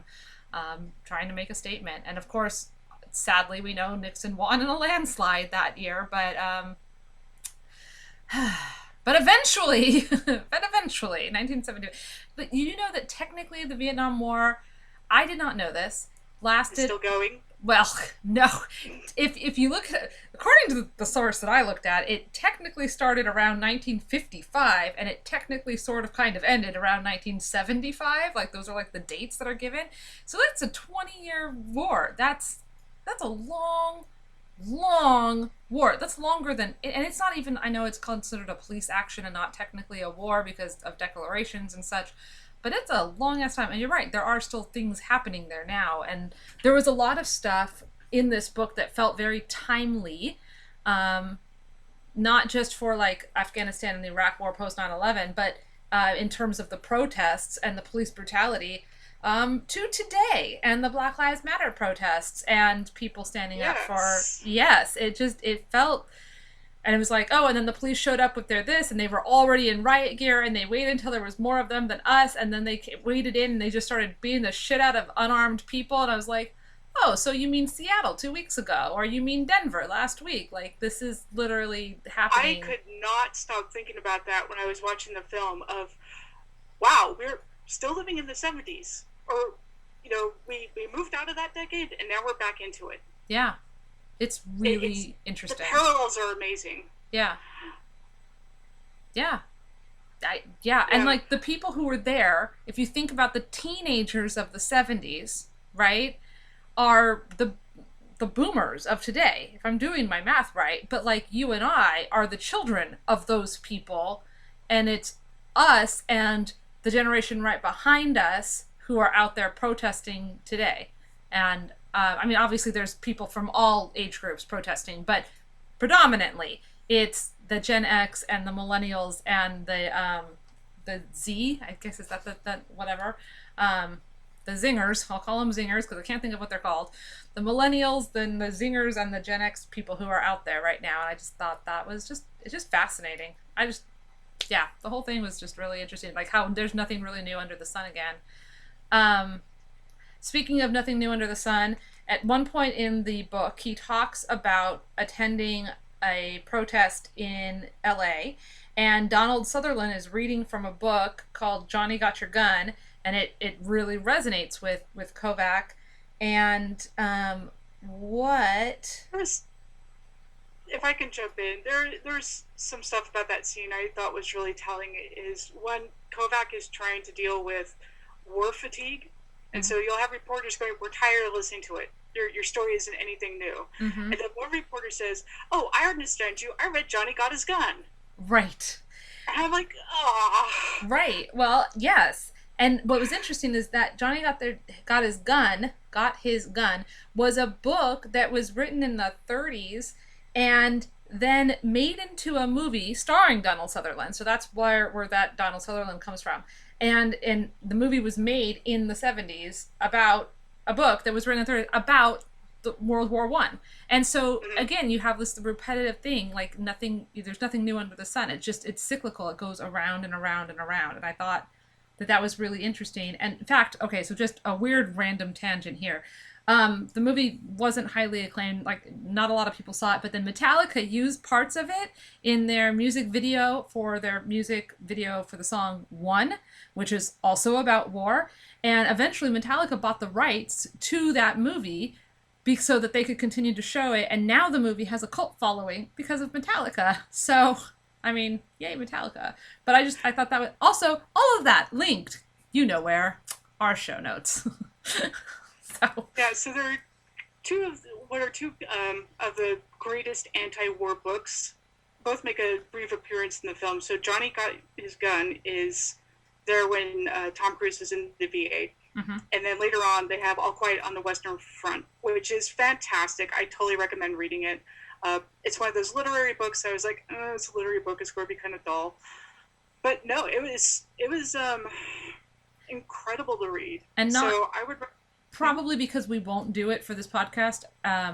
trying to make a statement. And of course, sadly, we know Nixon won in a landslide that year, but eventually, 1970. But you know that technically the Vietnam War, I did not know this, lasted. It's still going? Well, no. If you look at, according to the source that I looked at, it technically started around 1955, and it technically sort of kind of ended around 1975. Like, those are like the dates that are given. So that's a 20-year war. That's a long war. That's longer than, and it's not even, I know it's considered a police action and not technically a war because of declarations and such, but it's a long ass time. And you're right, there are still things happening there now. And there was a lot of stuff in this book that felt very timely, not just for like Afghanistan and the Iraq War post 9/11, but in terms of the protests and the police brutality, to today and the Black Lives Matter protests and people standing up for, it felt, and it was like, oh, and then the police showed up with their this, and they were already in riot gear, and they waited until there was more of them than us, and then they waded in, and they just started beating the shit out of unarmed people, and I was like, oh, so you mean Seattle 2 weeks ago, or you mean Denver last week? Like, this is literally happening. I could not stop thinking about that when I was watching the film of, wow, we're still living in the 70s. Or, you know, we moved out of that decade, and now we're back into it. Yeah. It's really interesting. The parallels are amazing. Yeah. And like the people who were there, if you think about the teenagers of the 70s, right, are the boomers of today, if I'm doing my math right. But like you and I are the children of those people, and it's us and the generation right behind us who are out there protesting today. And I mean, obviously there's people from all age groups protesting, but predominantly it's the Gen X and the millennials and the Z, I guess, is that whatever, the zingers, I'll call them zingers because I can't think of what they're called, the millennials, then the zingers, and the Gen X people who are out there right now. And I just thought that was it's just fascinating. The whole thing was just really interesting, like how there's nothing really new under the sun again. Speaking of nothing new under the sun, at one point in the book, he talks about attending a protest in LA, and Donald Sutherland is reading from a book called Johnny Got Your Gun, and it really resonates with Kovac. And if I can jump in, there's some stuff about that scene I thought was really telling. Is one, Kovac is trying to deal with war fatigue, and so you'll have reporters going, "We're tired of listening to it. Your story isn't anything new." And then one reporter says, "Oh, I understand you. I read Johnny Got His Gun." Right. And I'm like, "Ah." Right. Well, yes. And what was interesting is that Johnny Got His Gun was a book that was written in the 30s and then made into a movie starring Donald Sutherland. So that's where that Donald Sutherland comes from. And the movie was made in the 70s about a book that was written in the 30s about the World War One. And so again, you have this repetitive thing, like there's nothing new under the sun. It's cyclical. It goes around and around and around. And I thought that was really interesting. And in fact, okay, so just a weird random tangent here. The movie wasn't highly acclaimed, like not a lot of people saw it, but then Metallica used parts of it in their music video for the song One, which is also about war. And eventually Metallica bought the rights to that movie so that they could continue to show it. And now the movie has a cult following because of Metallica. So, I mean, yay, Metallica. But I thought that was also, all of that linked, you know where, our show notes. So. Yeah, so there are two of the greatest anti-war books. Both make a brief appearance in the film. So Johnny Got His Gun is there when Tom Cruise is in the VA. And then later on, they have All Quiet on the Western Front, which is fantastic. I totally recommend reading it. It's one of those literary books. I was like, it's a literary book. It's going to be kind of dull. But no, it was incredible to read. And so I would... Probably because we won't do it for this podcast,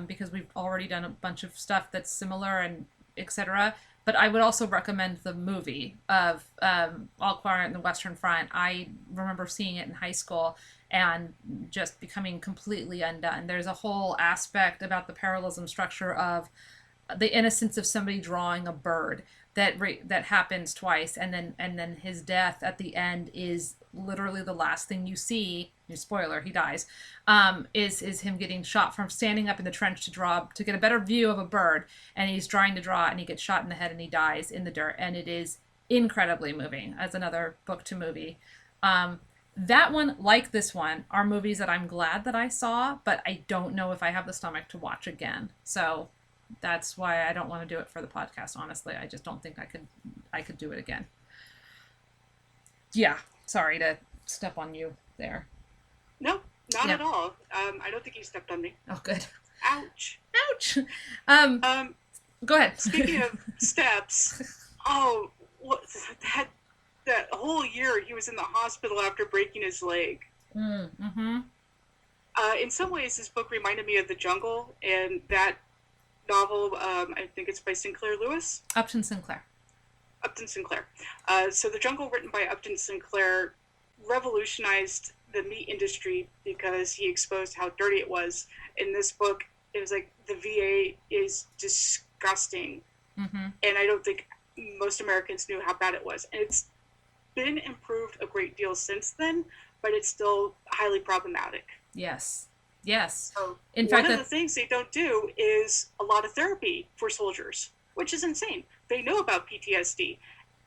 because we've already done a bunch of stuff that's similar and etc. But I would also recommend the movie of All Quiet on the Western Front. I remember seeing it in high school and just becoming completely undone. There's a whole aspect about the parallelism structure of the innocence of somebody drawing a bird that happens twice, and then his death at the end is literally the last thing you see. Spoiler, he dies. Is him getting shot from standing up in the trench to get a better view of a bird, and he's trying to draw it, and he gets shot in the head and he dies in the dirt, and it is incredibly moving as another book to movie. That one, like this one, are movies that I'm glad that I saw, but I don't know if I have the stomach to watch again. So that's why I don't want to do it for the podcast, honestly. I just don't think I could do it again. Yeah, sorry to step on you there. No, not at all. I don't think you stepped on me. Oh, good. Ouch. Ouch. Go ahead. Speaking of steps, that whole year he was in the hospital after breaking his leg. In some ways, this book reminded me of The Jungle, and that novel, I think it's by Sinclair Lewis. Upton Sinclair. So The Jungle, written by Upton Sinclair, revolutionized the meat industry because he exposed how dirty it was. In this book, it was like, the VA is disgusting. And I don't think most Americans knew how bad it was. And it's been improved a great deal since then, but it's still highly problematic. Yes. So in fact, one of the things they don't do is a lot of therapy for soldiers, which is insane. They know about PTSD,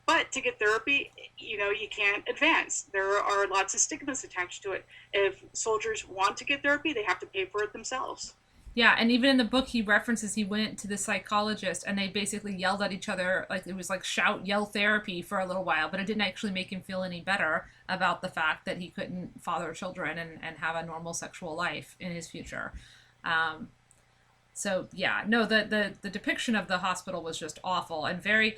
but to get therapy, you can't advance. There are lots of stigmas attached to it. If soldiers want to get therapy, they have to pay for it themselves. Yeah, and even in the book, he references he went to the psychologist, and they basically yelled at each other. Like, it was like shout, yell therapy for a little while, but it didn't actually make him feel any better about the fact that he couldn't father children and have a normal sexual life in his future. So, yeah, no, the depiction of the hospital was just awful and very,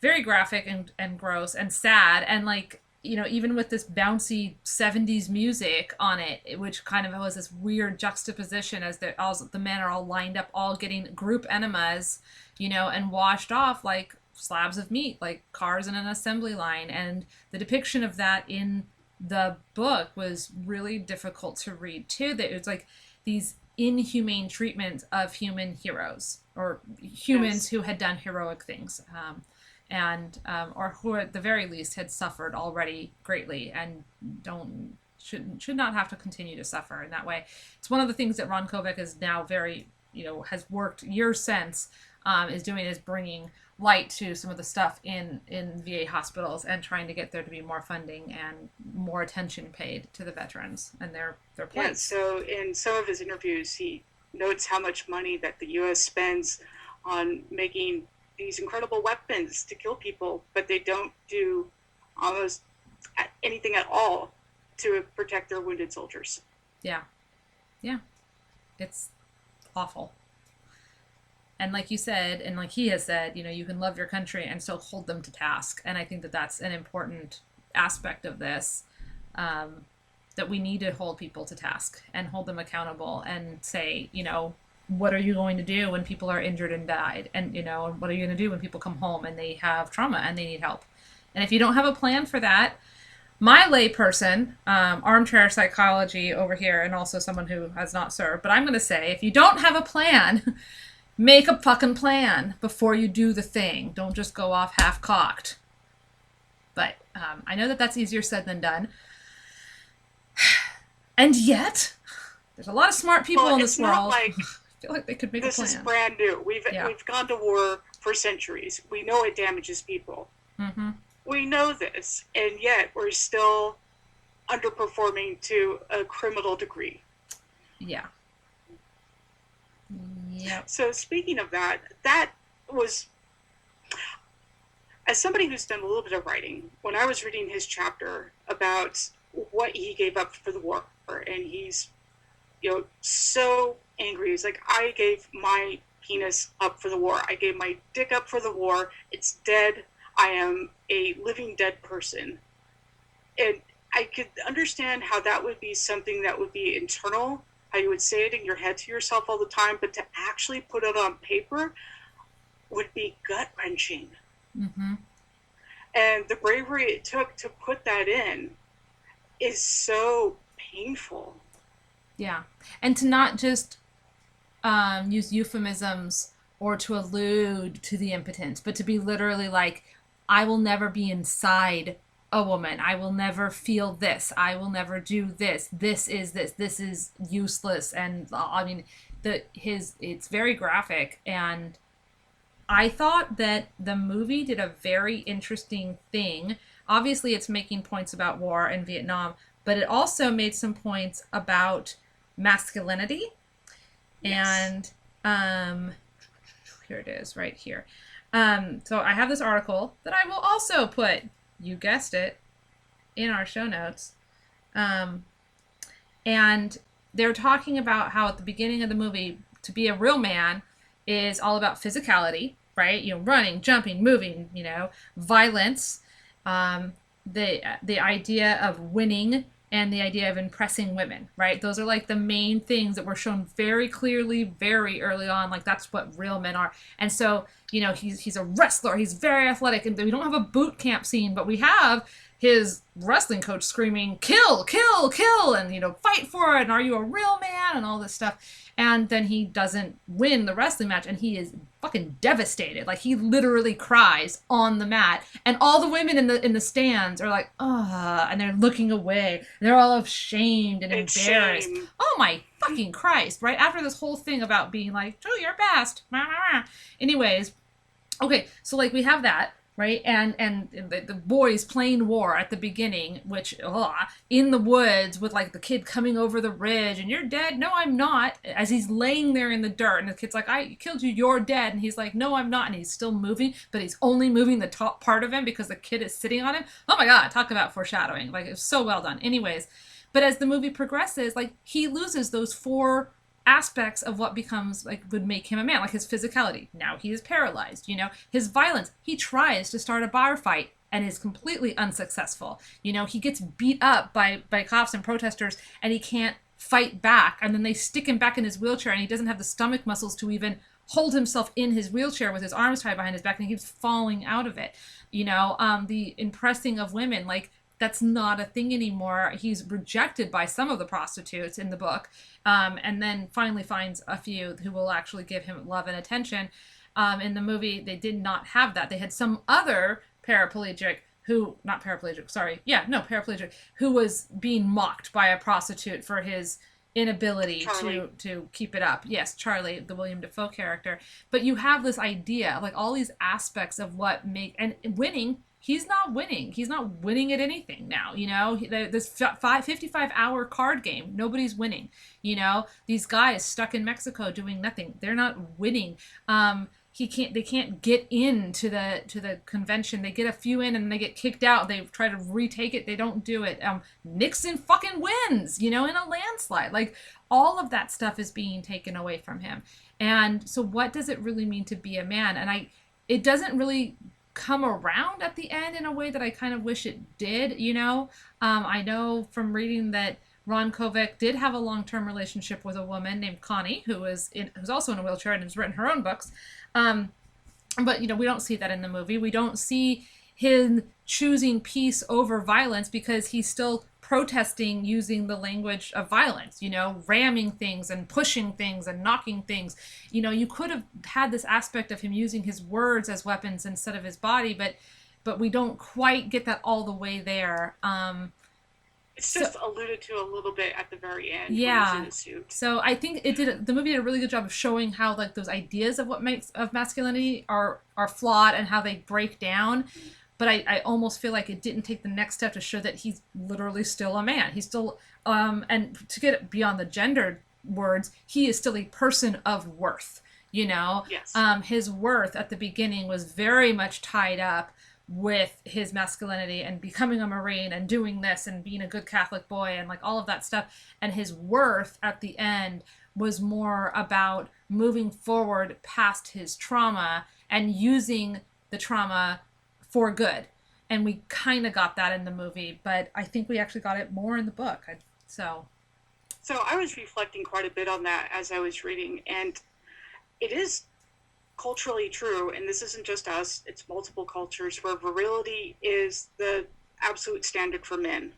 very graphic and gross and sad. And, like, even with this bouncy 70s music on it, which kind of was this weird juxtaposition as the men are all lined up, all getting group enemas, and washed off like slabs of meat, like cars in an assembly line. And the depiction of that in the book was really difficult to read, too. That it was like these inhumane treatment of human heroes, or humans who had done heroic things. Or who at the very least had suffered already greatly and should not have to continue to suffer in that way. It's one of the things that Ron Kovac is now very, has worked years since is doing is bringing light to some of the stuff in VA hospitals and trying to get there to be more funding and more attention paid to the veterans and their plight. Yeah, so in some of his interviews, he notes how much money that the U.S. spends on making these incredible weapons to kill people, but they don't do almost anything at all to protect their wounded soldiers. Yeah. It's awful. And like you said, and like he has said, you can love your country and still hold them to task. And I think that that's an important aspect of this, that we need to hold people to task and hold them accountable and say, what are you going to do when people are injured and died? And, what are you going to do when people come home and they have trauma and they need help? And if you don't have a plan for that, my layperson, armchair psychology over here, and also someone who has not served, but I'm going to say, if you don't have a plan, make a fucking plan before you do the thing. Don't just go off half-cocked. But I know that that's easier said than done. And yet, there's a lot of smart people in this world. I feel like they could make a plan. This is brand new. We've gone to war for centuries. We know it damages people. Mm-hmm. We know this, and yet we're still underperforming to a criminal degree. Yeah. Yep. So speaking of that was, as somebody who's done a little bit of writing, when I was reading his chapter about what he gave up for the war, and he's, so angry. He's like, I gave my penis up for the war. I gave my dick up for the war. It's dead. I am a living dead person. And I could understand how that would be something that would be internal, how you would say it in your head to yourself all the time, but to actually put it on paper would be gut-wrenching. Mm-hmm. And the bravery it took to put that in is so painful. Yeah. And to not just use euphemisms or to allude to the impotence, but to be literally like, I will never be inside a woman. I will never feel this. I will never do this. This is useless. And I mean, it's very graphic. And I thought that the movie did a very interesting thing. Obviously, it's making points about war and Vietnam, but it also made some points about masculinity. Yes. And here it is right here. So I have this article that I will also put, you guessed it, in our show notes. And they're talking about how at the beginning of the movie, to be a real man is all about physicality, right? Running, jumping, moving, violence, the idea of winning, and the idea of impressing women, right? Those are like the main things that were shown very clearly, very early on. Like that's what real men are. And so, he's a wrestler. He's very athletic. And we don't have a boot camp scene, but we have his wrestling coach screaming, kill, kill, kill, and, fight for it. And are you a real man? And all this stuff. And then he doesn't win the wrestling match, and he is fucking devastated. Like he literally cries on the mat, and all the women in the stands are like, and they're looking away. They're all ashamed and embarrassed. Shame. Oh my fucking Christ! Right after this whole thing about being like, do your best. Anyways, okay, so like we have that. Right, and the boys playing war at the beginning, which in the woods with like the kid coming over the ridge, and you're dead. No, I'm not. As he's laying there in the dirt, and the kid's like, I killed you. You're dead. And he's like, no, I'm not. And he's still moving, but he's only moving the top part of him because the kid is sitting on him. Oh my God! Talk about foreshadowing. Like it's so well done. Anyways, but as the movie progresses, like he loses those 4 aspects of what becomes like would make him a man, like his physicality. Now he is paralyzed, his violence. He tries to start a bar fight and is completely unsuccessful. He gets beat up by cops and protesters, and he can't fight back. And then they stick him back in his wheelchair, and he doesn't have the stomach muscles to even hold himself in his wheelchair with his arms tied behind his back, and he keeps falling out of it. The impressing of women, like that's not a thing anymore. He's rejected by some of the prostitutes in the book, and then finally finds a few who will actually give him love and attention. In the movie, they did not have that. They had some other paraplegic paraplegic, who was being mocked by a prostitute for his inability Charlie. to keep it up. Yes, Charlie, the William Dafoe character. But you have this idea, like all these aspects of what make and winning. He's not winning. He's not winning at anything now. You know, this 55-hour card game, nobody's winning. You know, these guys stuck in Mexico doing nothing. They're not winning. They can't get into the convention. They get a few in and they get kicked out. They try to retake it. They don't do it. Nixon fucking wins, you know, in a landslide. Like all of that stuff is being taken away from him. And so what does it really mean to be a man? And it doesn't really come around at the end in a way that I kind of wish it did, you know. I know from reading that Ron Kovac did have a long-term relationship with a woman named Connie, who's also in a wheelchair and has written her own books. But, you know, we don't see that in the movie. We don't see him choosing peace over violence because he's still protesting using the language of violence, you know, ramming things and pushing things and knocking things. You know, you could have had this aspect of him using his words as weapons instead of his body, but we don't quite get that all the way there. It's just alluded to a little bit at the very end. Yeah. When he's in a suit. So I think the movie did a really good job of showing how like those ideas of what makes of masculinity are flawed and how they break down. But I almost feel like it didn't take the next step to show that he's literally still a man. He's still and to get beyond the gendered words, he is still a person of worth. You know, yes. His worth at the beginning was very much tied up with his masculinity and becoming a Marine and doing this and being a good Catholic boy and like all of that stuff. And his worth at the end was more about moving forward past his trauma and using the trauma for good. And we kind of got that in the movie, but I think we actually got it more in the book. So I was reflecting quite a bit on that as I was reading, and it is culturally true, and this isn't just us, it's multiple cultures where virility is the absolute standard for men.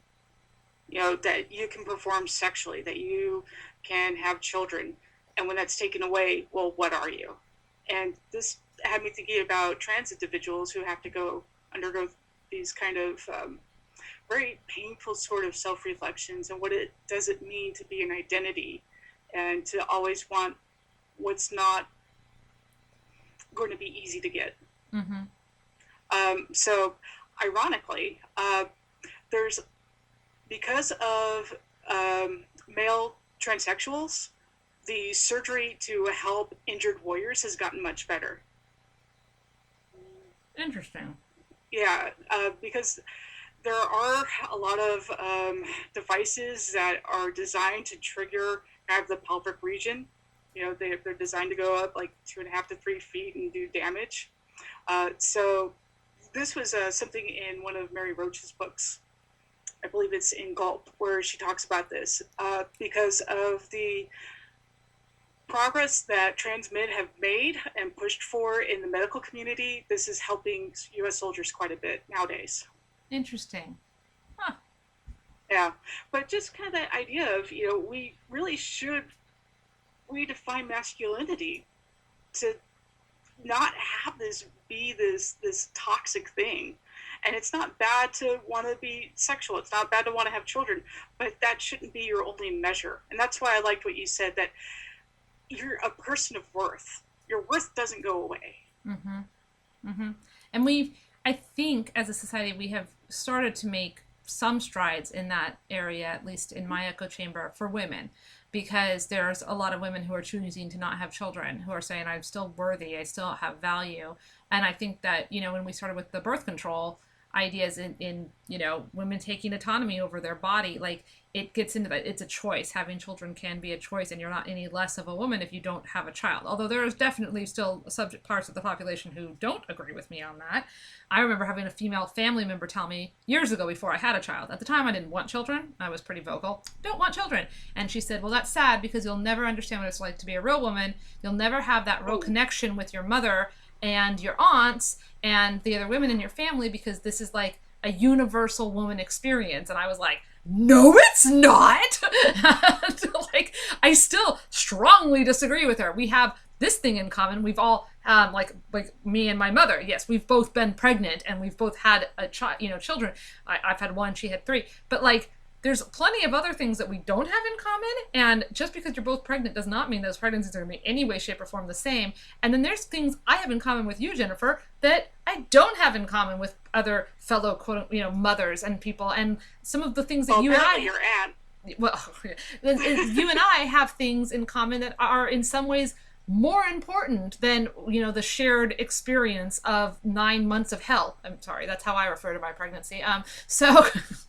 You know, that you can perform sexually, that you can have children, and when that's taken away, well, what are you? And this had me thinking about trans individuals who have to undergo these kind of very painful sort of self-reflections and what it does it mean to be an identity and to always want what's not going to be easy to get. Mm-hmm. So ironically, because of male transsexuals, the surgery to help injured warriors has gotten much better. Interesting. Yeah, because there are a lot of devices that are designed to trigger kind of the pelvic region. You know, they're designed to go up like 2.5 to 3 feet and do damage. So this was something in one of Mary Roach's books. I believe it's in Gulp, where she talks about this. Because of the progress that trans men have made and pushed for in the medical community, this is helping U.S. soldiers quite a bit nowadays. Interesting. Huh. Yeah, but just kind of that idea of, you know, we really should redefine masculinity to not have this be this toxic thing. And it's not bad to want to be sexual. It's not bad to want to have children, but that shouldn't be your only measure. And that's why I liked what you said, that you're a person of worth. Your worth doesn't go away. Mm-hmm. Mm-hmm. And I think as a society, we have started to make some strides in that area, at least in my echo chamber, for women. Because there's a lot of women who are choosing to not have children, who are saying, I'm still worthy, I still have value. And I think that, you know, when we started with the birth control ideas in you know, women taking autonomy over their body, like it gets into that. It's a choice. Having children can be a choice, and you're not any less of a woman if you don't have a child. Although there is definitely still parts of the population who don't agree with me on that. I remember having a female family member tell me years ago before I had a child. At the time, I didn't want children. I was pretty vocal. Don't want children. And she said, well, that's sad because you'll never understand what it's like to be a real woman. You'll never have that real connection with your mother and your aunts and the other women in your family, because this is like a universal woman experience. And I was like, no, it's not. Like, I still strongly disagree with her. We have this thing in common. We've all, like me and my mother. Yes, we've both been pregnant and we've both had a child, you know, children. I've had one, she had 3. But like, there's plenty of other things that we don't have in common, and just because you're both pregnant does not mean those pregnancies are going to be in any way, shape, or form the same. And then there's things I have in common with you, Jennifer, that I don't have in common with other fellow quote, mothers and people. And some of the things that you and I, your aunt. well, you and I have things in common that are in some ways more important than the shared experience of 9 months of hell. I'm sorry, that's how I refer to my pregnancy. So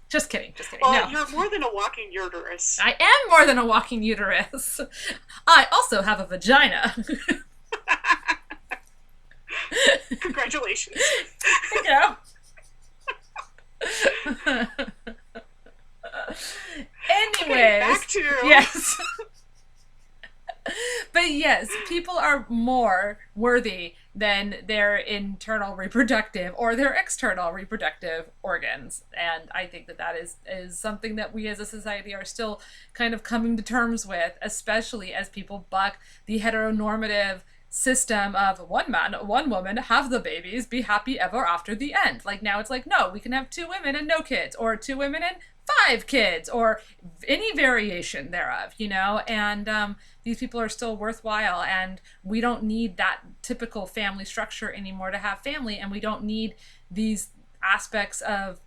just kidding. Well, no. You're more than a walking uterus. I am more than a walking uterus. I also have a vagina. Congratulations. Thank you. Anyways, okay, back to yes. But yes, people are more worthy than their internal reproductive or their external reproductive organs. And I think that is something that we as a society are still kind of coming to terms with, especially as people buck the heteronormative system of one man, one woman, have the babies, be happy ever after the end. Like now it's like, no, we can have 2 women and no kids, or 2 women and 5 kids, or any variation thereof, and these people are still worthwhile, and we don't need that typical family structure anymore to have family, and we don't need these aspects of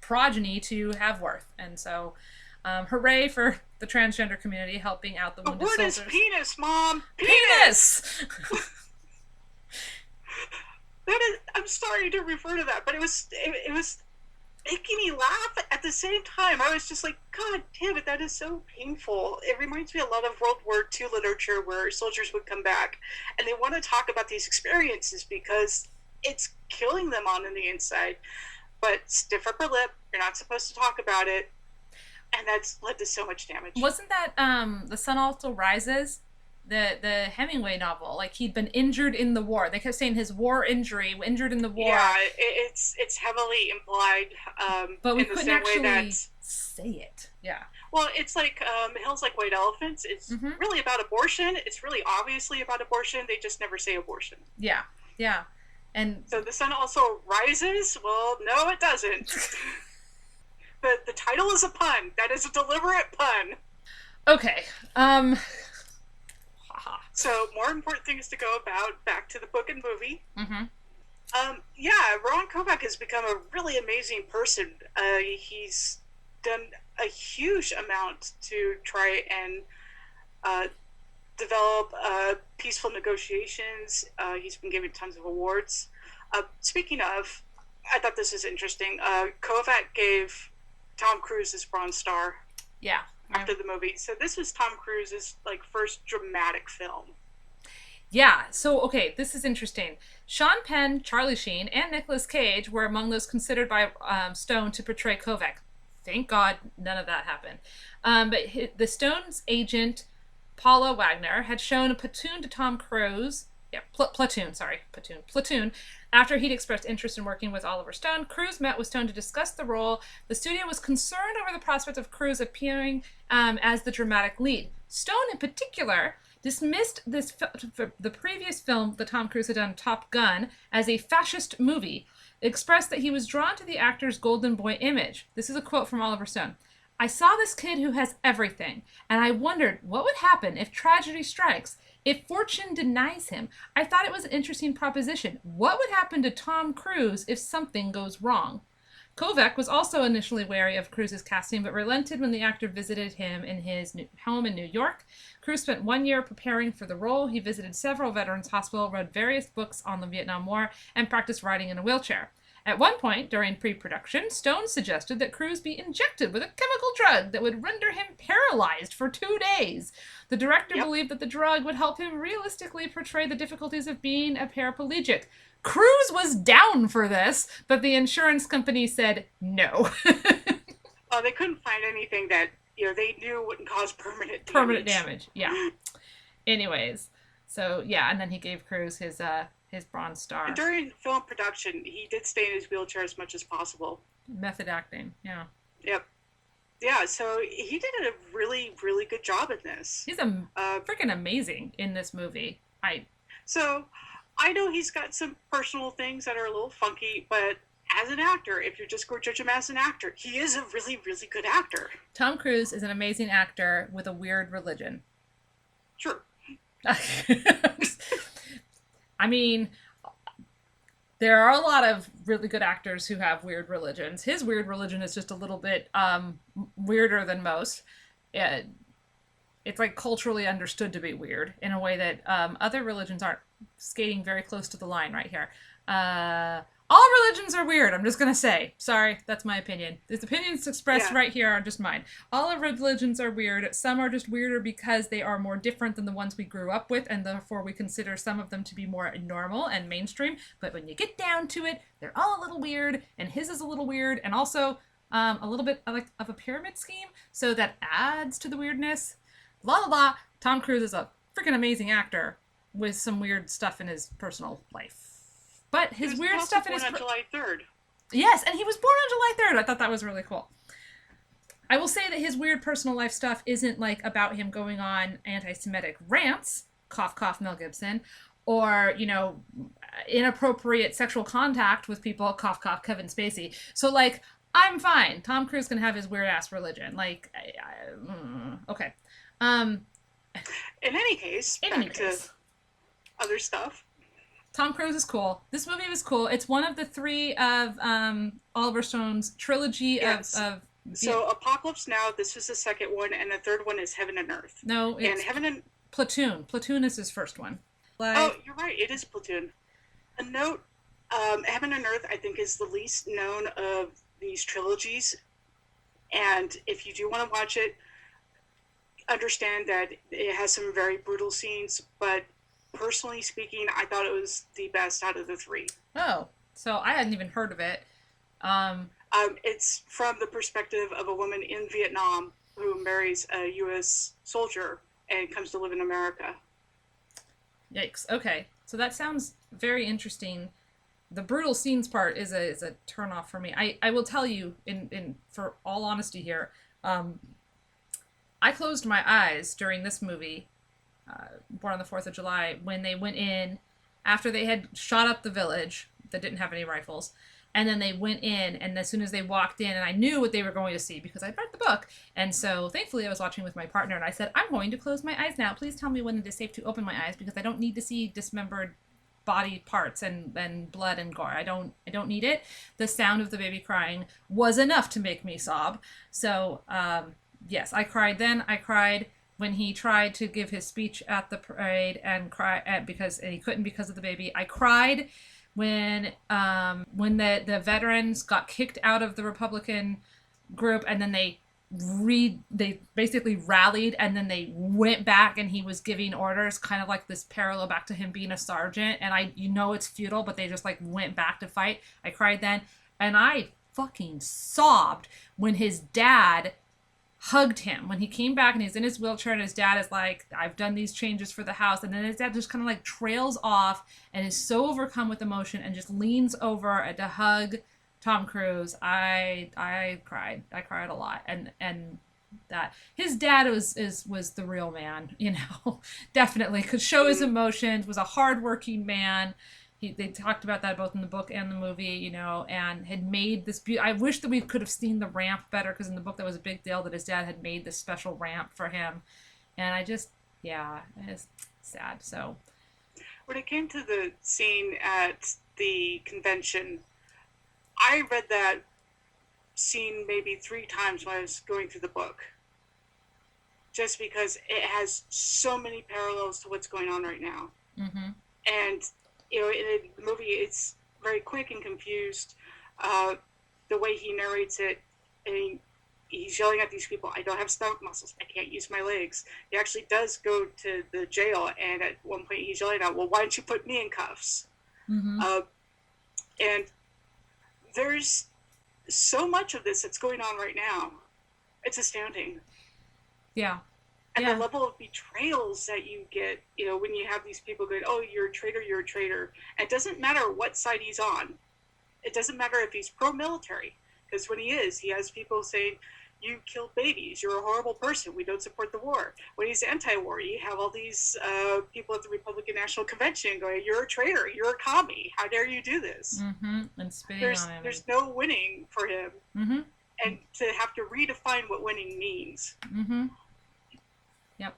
progeny to have worth. And so hooray for the transgender community helping out the wounded soldiers. What is penis, Mom? Penis! I'm sorry to refer to that, but it was making me laugh at the same time. I was just like, God damn it, that is so painful. It reminds me a lot of World War II literature where soldiers would come back and they want to talk about these experiences because it's killing them on the inside. But stiff upper lip, you're not supposed to talk about it. And that's led to so much damage. Wasn't that The Sun Also Rises? The Hemingway novel, like he'd been injured in the war. They kept saying his war injury, injured in the war. Yeah, it's heavily implied. But we couldn't actually say it. Yeah. Well, it's like Hills Like White Elephants. It's really about abortion. It's really obviously about abortion. They just never say abortion. Yeah, yeah. And so The Sun Also Rises? Well, no, it doesn't. The title is a pun. That is a deliberate pun. Okay. So, more important things to go about. Back to the book and movie. Mm-hmm. Ron Kovac has become a really amazing person. He's done a huge amount to try and develop peaceful negotiations. He's been given tons of awards. Speaking of, I thought this was interesting. Kovac gave Tom Cruise his Bronze Star. Yeah. After the movie. So this was Tom Cruise's first dramatic film. Yeah, so okay, this is interesting. Sean Penn, Charlie Sheen, and Nicolas Cage were among those considered by Stone to portray Kovac. Thank God none of that happened. But the Stone's agent, Paula Wagner, had shown a platoon to Tom Cruise. Yeah, Platoon. After he'd expressed interest in working with Oliver Stone, Cruise met with Stone to discuss the role. The studio was concerned over the prospect of Cruise appearing as the dramatic lead. Stone, in particular, dismissed the previous film that Tom Cruise had done, Top Gun, as a fascist movie, expressed that he was drawn to the actor's golden boy image. This is a quote from Oliver Stone. I saw this kid who has everything, and I wondered what would happen if tragedy strikes, if fortune denies him. I thought it was an interesting proposition. What would happen to Tom Cruise if something goes wrong? Kovac was also initially wary of Cruise's casting, but relented when the actor visited him in his home in New York. Cruise spent 1 year preparing for the role. He visited several veterans' hospitals, read various books on the Vietnam War, and practiced riding in a wheelchair. At one point, during pre-production, Stone suggested that Cruise be injected with a chemical drug that would render him paralyzed for 2 days. The director believed that the drug would help him realistically portray the difficulties of being a paraplegic. Cruise was down for this, but the insurance company said no. They couldn't find anything that they knew wouldn't cause permanent damage. Permanent damage, yeah. Anyways, so yeah, and then he gave Cruise his Bronze Star. And during film production, he did stay in his wheelchair as much as possible. Method acting, yeah. Yep. Yeah, so he did a really, really good job in this. He's freaking amazing in this movie. So I know he's got some personal things that are a little funky, but as an actor, if you're just going to judge him as an actor, he is a really, really good actor. Tom Cruise is an amazing actor with a weird religion. Sure. I mean, there are a lot of really good actors who have weird religions. His weird religion is just a little bit weirder than most. It's like culturally understood to be weird in a way that other religions aren't, skating very close to the line right here. All religions are weird, I'm just going to say. Sorry, that's my opinion. These opinions expressed right here are just mine. All of religions are weird. Some are just weirder because they are more different than the ones we grew up with, and therefore we consider some of them to be more normal and mainstream. But when you get down to it, they're all a little weird, and his is a little weird, and also a little bit of a pyramid scheme, so that adds to the weirdness. La la la. Tom Cruise is a freaking amazing actor with some weird stuff in his personal life. But his weird stuff in his... on July 3rd. Yes, and he was born on July 3rd. I thought that was really cool. I will say that his weird personal life stuff isn't like about him going on anti-Semitic rants, cough, cough, Mel Gibson, or, you know, inappropriate sexual contact with people, cough, cough, Kevin Spacey. So, like, I'm fine. Tom Cruise can have his weird-ass religion. Like, okay. In any case, back to other stuff. Tom Cruise is cool. This movie was cool. It's one of the three of Oliver Stone's trilogy of... So Apocalypse Now, this was the second one, and the third one is Heaven and Earth. No, it's Platoon. Platoon is his first one. Oh, you're right. It is Platoon. A note, Heaven and Earth, I think, is the least known of these trilogies. And if you do want to watch it, understand that it has some very brutal scenes, but personally speaking, I thought it was the best out of the three. Oh, so I hadn't even heard of it. It's from the perspective of a woman in Vietnam who marries a U.S. soldier and comes to live in America. Yikes. Okay, so that sounds very interesting. The brutal scenes part is a turn off for me. I will tell you, in for all honesty here, I closed my eyes during this movie, Born on the 4th of July, when they went in after they had shot up the village that didn't have any rifles, and then they went in, and as soon as they walked in, and I knew what they were going to see because I'd read the book, and so thankfully I was watching with my partner, and I said, I'm going to close my eyes now. Please tell me when it is safe to open my eyes because I don't need to see dismembered body parts and blood and gore. I don't need it. The sound of the baby crying was enough to make me sob. So yes, I cried then. I cried when he tried to give his speech at the parade and because he couldn't because of the baby. I cried when the veterans got kicked out of the Republican group, and then they basically rallied, and then they went back, and he was giving orders, kind of like this parallel back to him being a sergeant. And it's futile, but they just like went back to fight. I cried then, and I fucking sobbed when his dad hugged him when he came back and he's in his wheelchair, and his dad is like, I've done these changes for the house, and then his dad just kind of like trails off and is so overcome with emotion and just leans over to hug Tom Cruise. I cried a lot, and that his dad was the real man, you know. Definitely could show his emotions, was a hardworking man. They talked about that both in the book and the movie, you know, and had made this I wish that we could have seen the ramp better, because in the book that was a big deal that his dad had made this special ramp for him. And it's sad. So when it came to the scene at the convention, I read that scene maybe 3 times when I was going through the book, just because it has so many parallels to what's going on right now. Mm-hmm. And you know, in the movie, it's very quick and confused. The way he narrates it, and he's yelling at these people, I don't have stomach muscles, I can't use my legs. He actually does go to the jail, and at one point he's yelling out, well, why don't you put me in cuffs? Mm-hmm. And there's so much of this that's going on right now. It's astounding. Yeah. And the level of betrayals that you get, you know, when you have these people going, oh, you're a traitor, you're a traitor. And it doesn't matter what side he's on. It doesn't matter if he's pro-military. Because when he has people saying, you killed babies. You're a horrible person. We don't support the war. When he's anti-war, you have all these people at the Republican National Convention going, you're a traitor. You're a commie. How dare you do this? Mm-hmm. And spitting on him. There's no winning for him. Mm-hmm. And to have to redefine what winning means. Mm-hmm. Yep.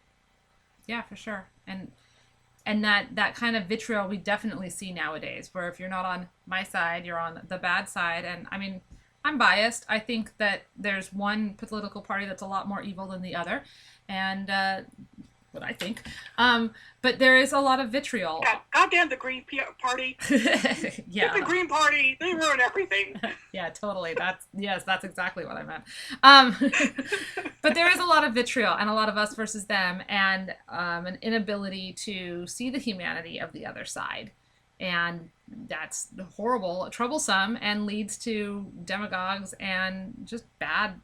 Yeah, for sure. And that kind of vitriol we definitely see nowadays, where if you're not on my side, you're on the bad side. And I mean, I'm biased. I think that there's one political party that's a lot more evil than the other, and what I think. But there is a lot of vitriol. Yeah, goddamn the Green Party. Yeah. The Green Party, they ruin everything. Yeah, totally. That's exactly what I meant. But there is a lot of vitriol and a lot of us versus them, and an inability to see the humanity of the other side. And that's horrible, troublesome, and leads to demagogues and just bad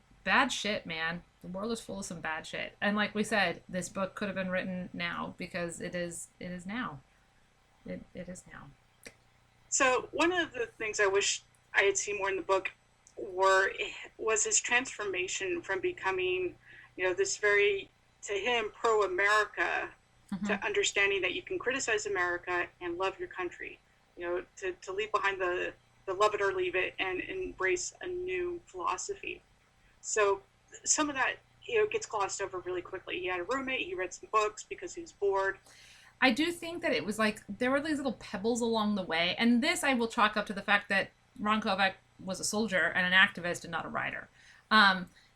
shit, man. The world is full of some bad shit. And like we said, this book could have been written now, because it is now. It is now. So one of the things I wish I had seen more in the book was his transformation from becoming, this very, to him, pro-America, to understanding that you can criticize America and love your country, to leave behind the love it or leave it and embrace a new philosophy. So some of that, gets glossed over really quickly. He had a roommate, he read some books because he was bored. I do think that it was like, there were these little pebbles along the way. And this I will chalk up to the fact that Ron Kovac was a soldier and an activist and not a writer.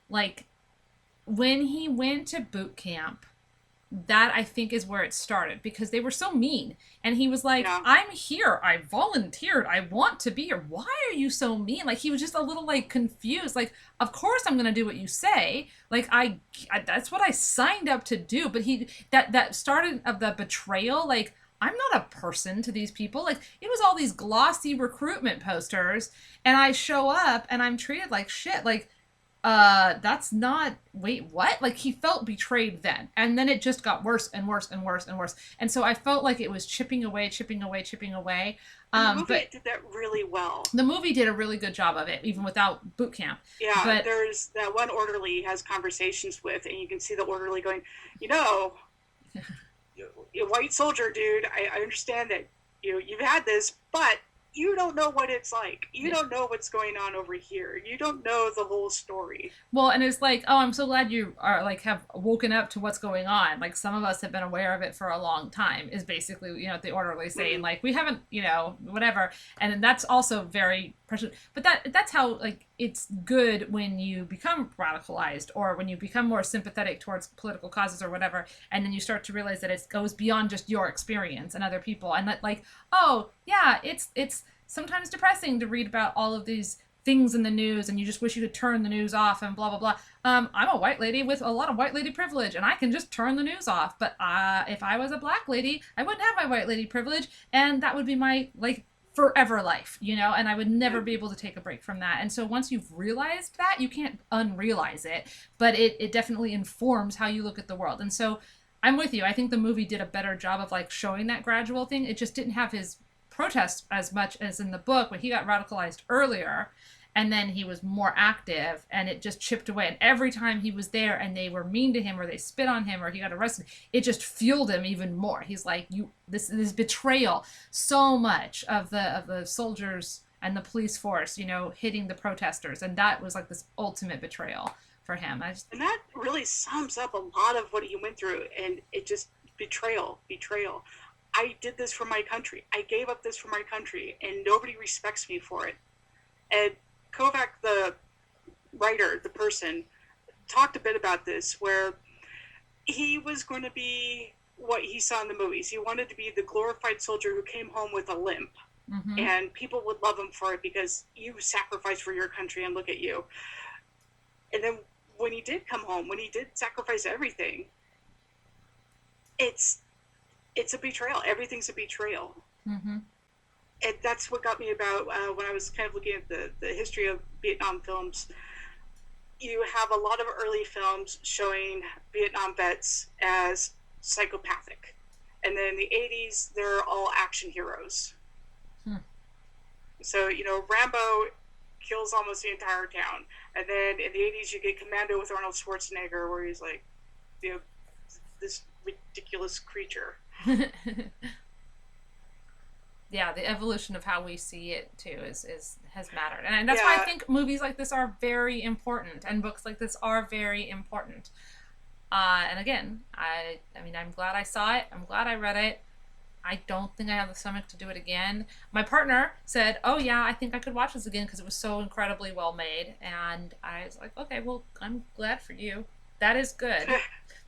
Like, when he went to boot camp, that I think is where it started, because they were so mean. And he was like, yeah. I'm here. I volunteered. I want to be here. Why are you so mean? Like, he was just a little like confused. Like, of course I'm going to do what you say. Like, I that's what I signed up to do. But that started of the betrayal. Like, I'm not a person to these people. Like, it was all these glossy recruitment posters, and I show up and I'm treated like shit. Like, that's not, wait, what? Like, he felt betrayed then. And then it just got worse and worse and worse and worse. And so I felt like it was chipping away. The movie did that really well. The movie did a really good job of it, even without boot camp. Yeah, but there's that one orderly he has conversations with, and you can see the orderly going, you white soldier, dude, I understand that, you've had this, but you don't know what it's like. You don't know what's going on over here. You don't know the whole story. Well, and it's like, oh, I'm so glad you are like have woken up to what's going on. Like, some of us have been aware of it for a long time, is basically, the orderly saying, like, we haven't, whatever. And that's also very precious. But that's how, like, it's good when you become radicalized, or when you become more sympathetic towards political causes or whatever, and then you start to realize that it goes beyond just your experience and other people, and that, like, oh yeah, it's sometimes depressing to read about all of these things in the news, and you just wish you could turn the news off and blah blah blah. I'm a white lady with a lot of white lady privilege, and I can just turn the news off. But if I was a black lady, I wouldn't have my white lady privilege, and that would be my, like, forever life, and I would never be able to take a break from that. And so once you've realized that, you can't unrealize it, but it definitely informs how you look at the world. And so I'm with you. I think the movie did a better job of, like, showing that gradual thing. It just didn't have his protest as much as in the book, when he got radicalized earlier, and then he was more active, and it just chipped away. And every time he was there and they were mean to him, or they spit on him, or he got arrested, it just fueled him even more. He's like, this betrayal, so much of the soldiers and the police force, hitting the protesters, and that was like this ultimate betrayal for him. And that really sums up a lot of what he went through, and it just betrayal. I did this for my country. I gave up this for my country, and nobody respects me for it. And Kovac, the writer, the person, talked a bit about this, where he was going to be what he saw in the movies. He wanted to be the glorified soldier who came home with a limp, and people would love him for it because you sacrificed for your country, and look at you. And then when he did come home, when he did sacrifice everything, it's a betrayal. Everything's a betrayal. Mm-hmm. And that's what got me about when I was kind of looking at the history of Vietnam films. You have a lot of early films showing Vietnam vets as psychopathic. And then in the 80s, they're all action heroes. So, Rambo kills almost the entire town. And then in the 80s, you get Commando with Arnold Schwarzenegger, where he's like, you know, this ridiculous creature. Yeah, the evolution of how we see it too has mattered, and that's why I think movies like this are very important, and books like this are very important. And again, I mean, I'm glad I saw it. I'm glad I read it. I don't think I have the stomach to do it again. My partner said, "Oh yeah, I think I could watch this again because it was so incredibly well made," and I was like, "Okay, well, I'm glad for you. That is good."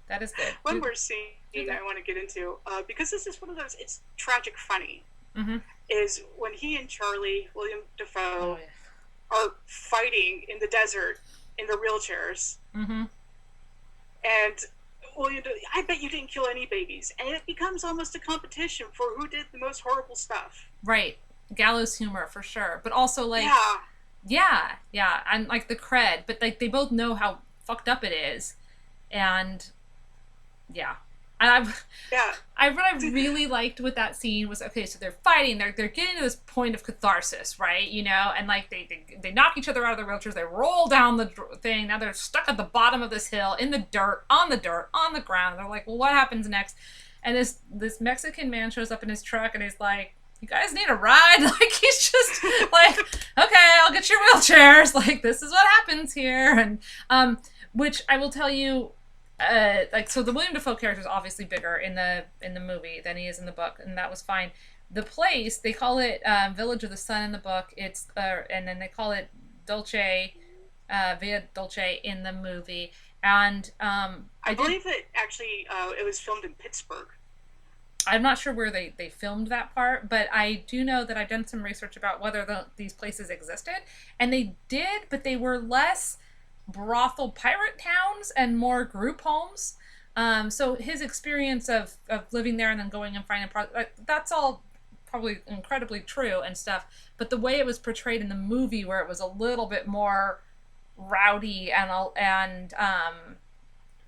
That is good. One more scene I want to get into, because this is one of those, it's tragic funny, is when he and Charlie, William Dafoe, are fighting in the desert in the wheelchairs. And William, I bet you didn't kill any babies. And it becomes almost a competition for who did the most horrible stuff. Right. Gallows humor, for sure. But also, like, yeah. And, like, the cred. But, like, they both know how fucked up it is. And... yeah. And what I really liked with that scene was, okay, so they're fighting, they're getting to this point of catharsis, right? You know, and like they knock each other out of their wheelchairs, they roll down the thing, now they're stuck at the bottom of this hill, in the dirt, on the ground. They're like, well, what happens next? And this Mexican man shows up in his truck and he's like, you guys need a ride? Like, he's just like, okay, I'll get your wheelchairs. Like, this is what happens here. And which I will tell you, like, so the William Dafoe character is obviously bigger in the movie than he is in the book, and that was fine. The place, they call it Village of the Sun in the book. It's and then they call it Dolce, Via Dolce in the movie. And I believe that actually it was filmed in Pittsburgh. I'm not sure where they filmed that part, but I do know that I've done some research about whether these places existed, and they did, but they were less brothel pirate towns and more group homes. So his experience of living there and then going and finding that's all probably incredibly true and stuff. But the way it was portrayed in the movie, where it was a little bit more rowdy and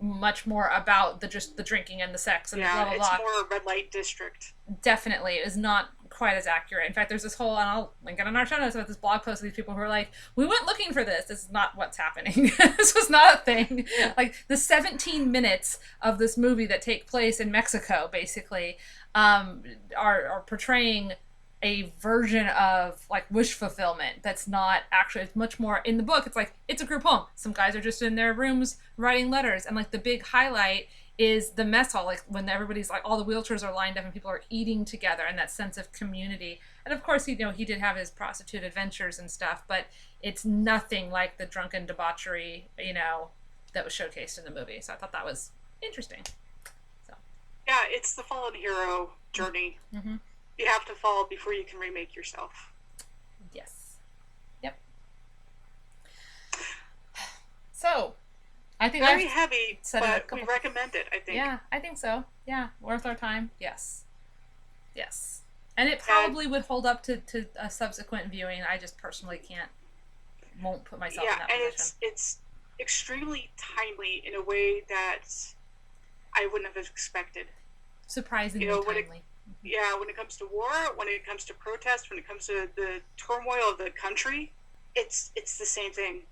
much more about the drinking and the sex and blah blah blah. It's more a red light district. Definitely, it is not quite as accurate. In fact, there's this whole, and I'll link it on our show notes, about this blog post of these people who are like, we went looking for this. This is not what's happening. This was not a thing. Like, the 17 minutes of this movie that take place in Mexico, basically, are portraying a version of, like, wish fulfillment that's not actually, it's much more, in the book, it's like, it's a group home. Some guys are just in their rooms writing letters, and, like, the big highlight is the mess hall, like when everybody's like, all the wheelchairs are lined up and people are eating together, and that sense of community. And of course, he did have his prostitute adventures and stuff, but it's nothing like the drunken debauchery, that was showcased in the movie. So I thought that was interesting. So yeah, it's the fallen hero journey. You have to fall before you can remake yourself. Yes. Yep. So I think very heavy, but we recommend it, I think. Yeah, I think so. Yeah, worth our time. Yes. And it probably would hold up to a subsequent viewing. I just personally won't put myself in that position. Yeah, and it's extremely timely in a way that I wouldn't have expected. Surprisingly timely. When it comes to war, when it comes to protest, when it comes to the turmoil of the country, it's the same thing.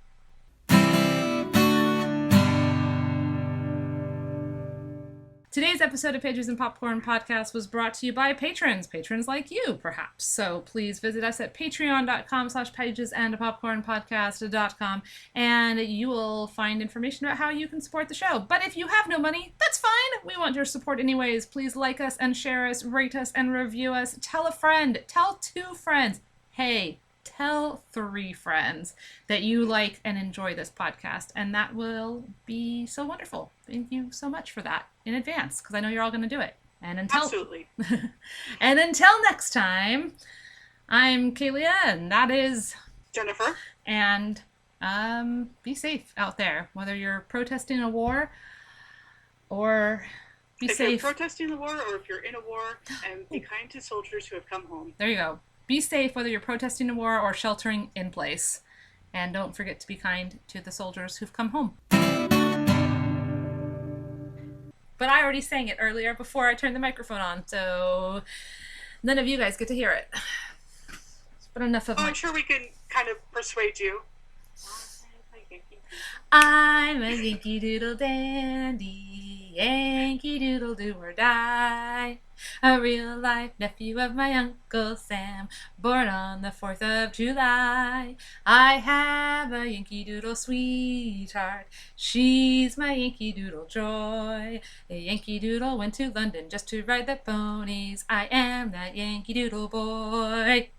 Today's episode of Pages and Popcorn Podcast was brought to you by patrons like you, perhaps. So please visit us at patreon.com/pagesandpopcornpodcast.com, and you will find information about how you can support the show. But if you have no money, that's fine. We want your support anyways. Please like us and share us, rate us and review us. Tell a friend. Tell 2 friends. Hey, tell 3 friends that you like and enjoy this podcast, and that will be so wonderful. Thank you so much for that in advance, because I know you're all going to do it. And Absolutely. And until next time, I'm Kaylia, and that is Jennifer. And be safe out there, whether you're protesting a war or if you're protesting the war or if you're in a war, and be kind to soldiers who have come home. There you go. Be safe whether you're protesting a war or sheltering in place. And don't forget to be kind to the soldiers who've come home. But I already sang it earlier before I turned the microphone on, so none of you guys get to hear it. But enough of Oh, my... I'm sure we can kind of persuade you. I'm a Yankee Doodle dandy, Yankee Doodle do or die. A real life nephew of my Uncle Sam, born on the 4th of July. I have a Yankee Doodle sweetheart, she's my Yankee Doodle joy. A Yankee Doodle went to London just to ride the ponies. I am that Yankee Doodle boy.